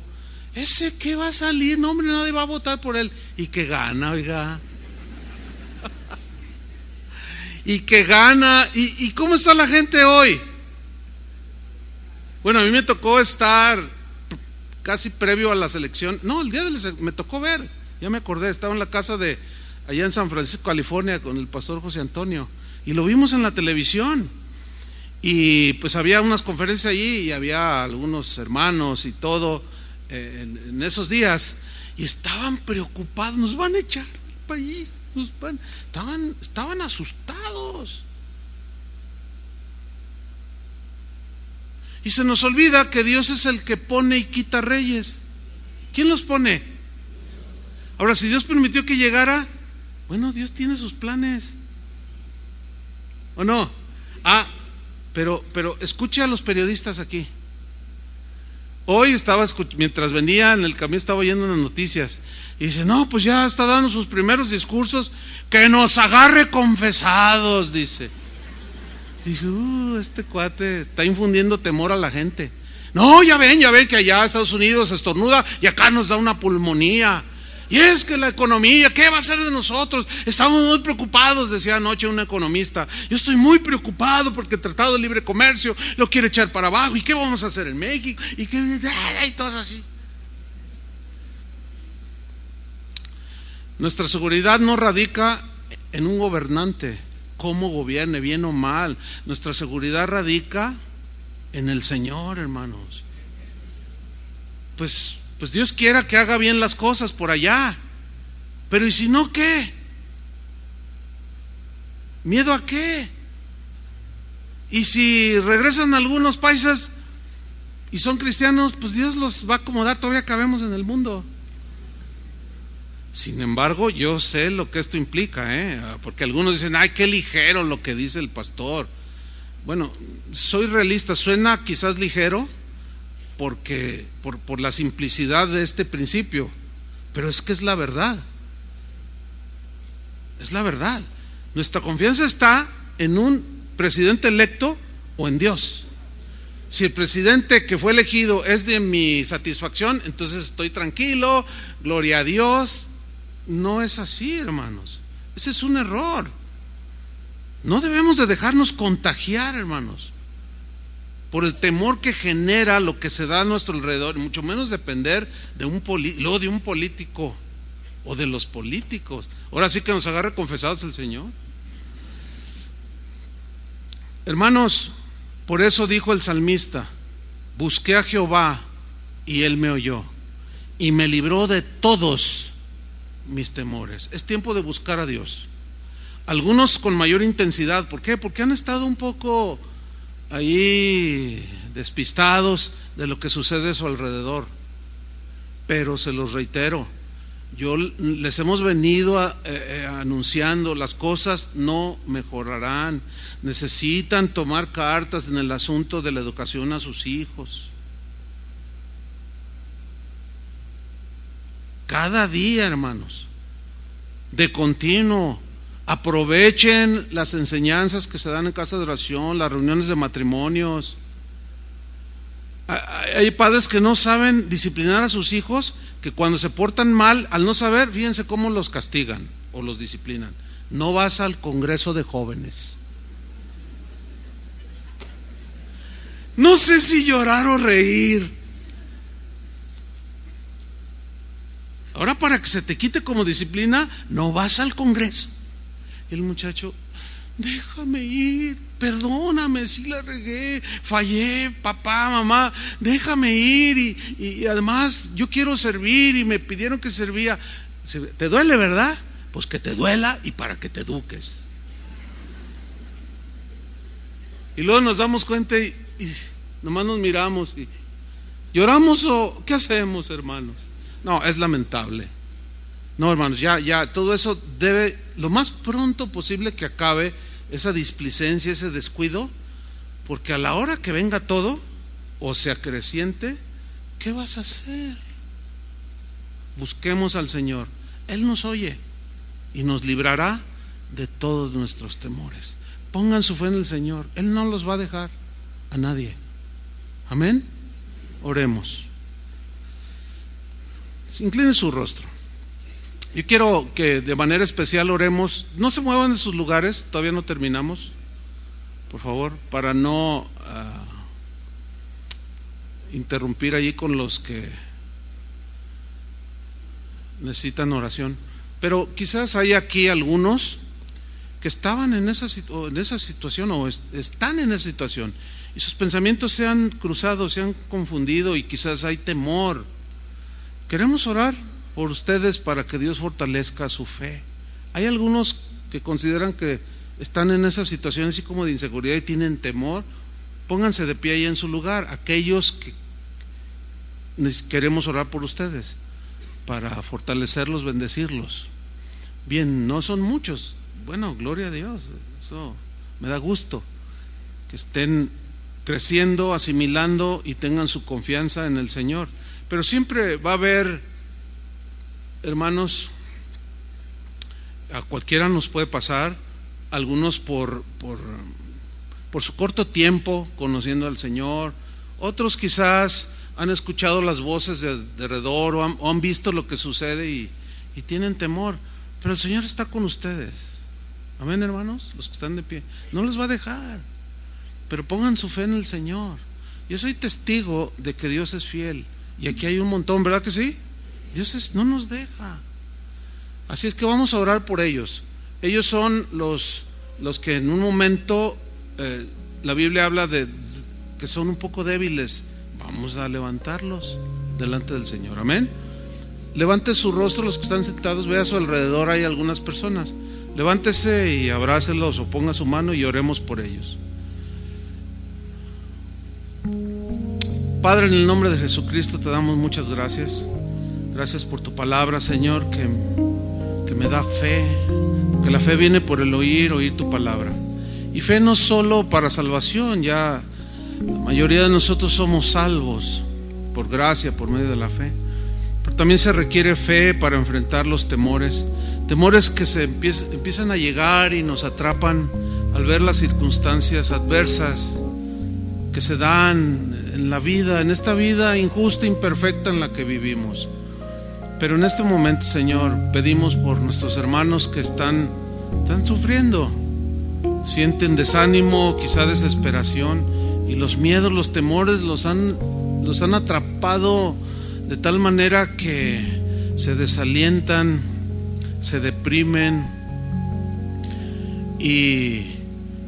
ese que va a salir, no hombre, nadie va a votar por él. Y que gana, oiga. Y que gana. ¿Y cómo está la gente hoy? Bueno, a mí me tocó estar casi previo a las elecciones. No, el día de las me tocó ver. Ya me acordé, estaba en la casa de allá en San Francisco, California, con el pastor José Antonio, y lo vimos en la televisión. Y pues había unas conferencias allí y había algunos hermanos y todo en esos días, y estaban preocupados: nos van a echar del país, estaban asustados. Y se nos olvida que Dios es el que pone y quita reyes. ¿Quién los pone? Ahora, si Dios permitió que llegara, bueno, Dios tiene sus planes, ¿o no? Pero escuche a los periodistas aquí. Hoy mientras venía en el camino, estaba oyendo unas noticias y dice: no, pues ya está dando sus primeros discursos, que nos agarre confesados, dice. Dije: este cuate está infundiendo temor a la gente. No, ya ven que allá Estados Unidos estornuda y acá nos da una pulmonía. Y es que la economía, ¿qué va a ser de nosotros? Estamos muy preocupados, decía anoche un economista. Yo estoy muy preocupado porque el Tratado de Libre Comercio lo quiere echar para abajo. ¿Y qué vamos a hacer en México? Y todo así. Nuestra seguridad no radica en un gobernante, cómo gobierne, bien o mal. Nuestra seguridad radica en el Señor, hermanos. Pues Dios quiera que haga bien las cosas por allá, pero ¿y si no qué? ¿Miedo a qué? Y si regresan algunos paisas y son cristianos, pues Dios los va a acomodar, todavía cabemos en el mundo. Sin embargo, yo sé lo que esto implica, porque algunos dicen, ay, qué ligero lo que dice el pastor. Bueno, soy realista, suena quizás ligero porque por la simplicidad de este principio, pero es que es la verdad. Es la verdad. Nuestra confianza está en un presidente electo o en Dios. Si el presidente que fue elegido es de mi satisfacción, entonces estoy tranquilo, gloria a Dios. No es así, hermanos. Ese es un error. No debemos de dejarnos contagiar, hermanos, por el temor que genera lo que se da a nuestro alrededor, mucho menos depender de un político o de los políticos. Ahora sí que nos agarre confesados el Señor. Hermanos, por eso dijo el salmista: busqué a Jehová y Él me oyó y me libró de todos mis temores. Es tiempo de buscar a Dios. Algunos con mayor intensidad. ¿Por qué? Porque han estado un poco ahí despistados de lo que sucede a su alrededor. Pero se los reitero, les hemos venido anunciando, las cosas no mejorarán. Necesitan tomar cartas en el asunto de la educación a sus hijos. Cada día, hermanos, de continuo, aprovechen las enseñanzas que se dan en casa de oración, las reuniones de matrimonios. Hay padres que no saben disciplinar a sus hijos, que cuando se portan mal, al no saber, fíjense cómo los castigan o los disciplinan. No vas al congreso de jóvenes. No sé si llorar o reír. Ahora, para que se te quite como disciplina, no vas al congreso. El muchacho, déjame ir, perdóname si la regué, fallé, papá, mamá, déjame ir y además yo quiero servir y me pidieron que servía. ¿Te duele, verdad? Pues que te duela y para que te eduques. Y luego nos damos cuenta y nomás nos miramos y lloramos, o ¿qué hacemos, hermanos? No, es lamentable. No, hermanos, ya todo eso debe lo más pronto posible que acabe, esa displicencia, ese descuido, porque a la hora que venga todo o se acreciente, ¿qué vas a hacer? Busquemos al Señor. Él nos oye y nos librará de todos nuestros temores. Pongan su fe en el Señor. Él no los va a dejar a nadie. Amén. Oremos. Incline su rostro. Yo quiero que de manera especial oremos. No se muevan de sus lugares, todavía no terminamos, por favor, para no interrumpir allí con los que necesitan oración. Pero quizás hay aquí algunos que estaban en esa situación o están en esa situación y sus pensamientos se han cruzado, se han confundido y quizás hay temor. Queremos orar por ustedes para que Dios fortalezca su fe. Hay algunos que consideran que están en esa situación así como de inseguridad y tienen temor. Pónganse de pie ahí en su lugar. Aquellos que queremos orar por ustedes para fortalecerlos, bendecirlos. Bien, no son muchos. Bueno, gloria a Dios. Eso me da gusto que estén creciendo, asimilando y tengan su confianza en el Señor. Pero siempre va a haber, hermanos, a cualquiera nos puede pasar, algunos por su corto tiempo conociendo al Señor, otros quizás han escuchado las voces de alrededor o han visto lo que sucede y tienen temor, pero el Señor está con ustedes. Amén, hermanos, los que están de pie, no les va a dejar, pero pongan su fe en el Señor. Yo soy testigo de que Dios es fiel. Y aquí hay un montón, ¿verdad que sí? Dios no nos deja. Así es que vamos a orar por ellos. Ellos son los que en un momento la Biblia habla de que son un poco débiles. Vamos a levantarlos delante del Señor, amén. Levante su rostro los que están sentados, vea a su alrededor, hay algunas personas. Levántese y abrácelos o ponga su mano y oremos por ellos. Padre, en el nombre de Jesucristo te damos muchas gracias. Gracias por tu palabra, Señor, que me da fe, que la fe viene por el oír tu palabra. Y fe no solo para salvación, ya la mayoría de nosotros somos salvos por gracia, por medio de la fe. Pero también se requiere fe para enfrentar los temores que se empiezan a llegar y nos atrapan al ver las circunstancias adversas que se dan en la vida, en esta vida injusta e imperfecta en la que vivimos. Pero en este momento, Señor, pedimos por nuestros hermanos que están sufriendo, sienten desánimo, quizá desesperación, y los miedos, los temores los han atrapado de tal manera que se desalientan, se deprimen, y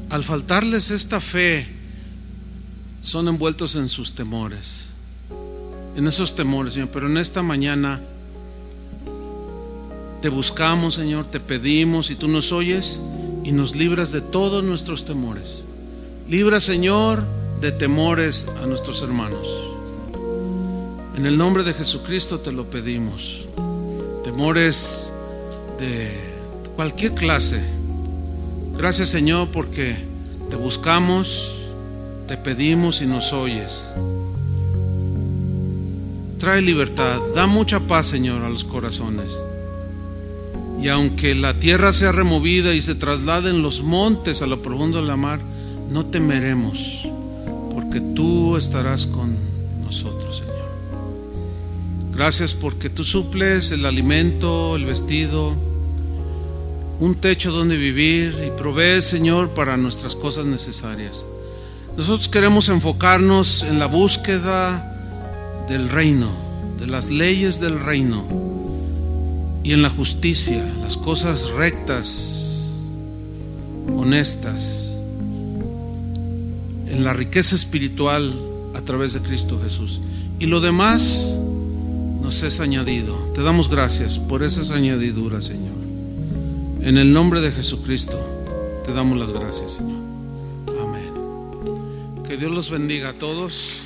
al faltarles esta fe son envueltos en sus temores, en esos temores, Señor. Pero en esta mañana te buscamos, Señor, te pedimos, y tú nos oyes y nos libras de todos nuestros temores. Libra, Señor, de temores a nuestros hermanos. En el nombre de Jesucristo te lo pedimos. Temores de cualquier clase. Gracias, Señor, porque te buscamos, te pedimos y nos oyes. Trae libertad, da mucha paz, Señor, a los corazones. Y aunque la tierra sea removida y se trasladen los montes a lo profundo de la mar, no temeremos, porque tú estarás con nosotros, Señor. Gracias porque tú suples el alimento, el vestido, un techo donde vivir, y provees, Señor, para nuestras cosas necesarias. Nosotros queremos enfocarnos en la búsqueda del reino, de las leyes del reino, y en la justicia, las cosas rectas, honestas, en la riqueza espiritual a través de Cristo Jesús. Y lo demás nos es añadido. Te damos gracias por esas añadiduras, Señor. En el nombre de Jesucristo te damos las gracias, Señor. Amén. Que Dios los bendiga a todos.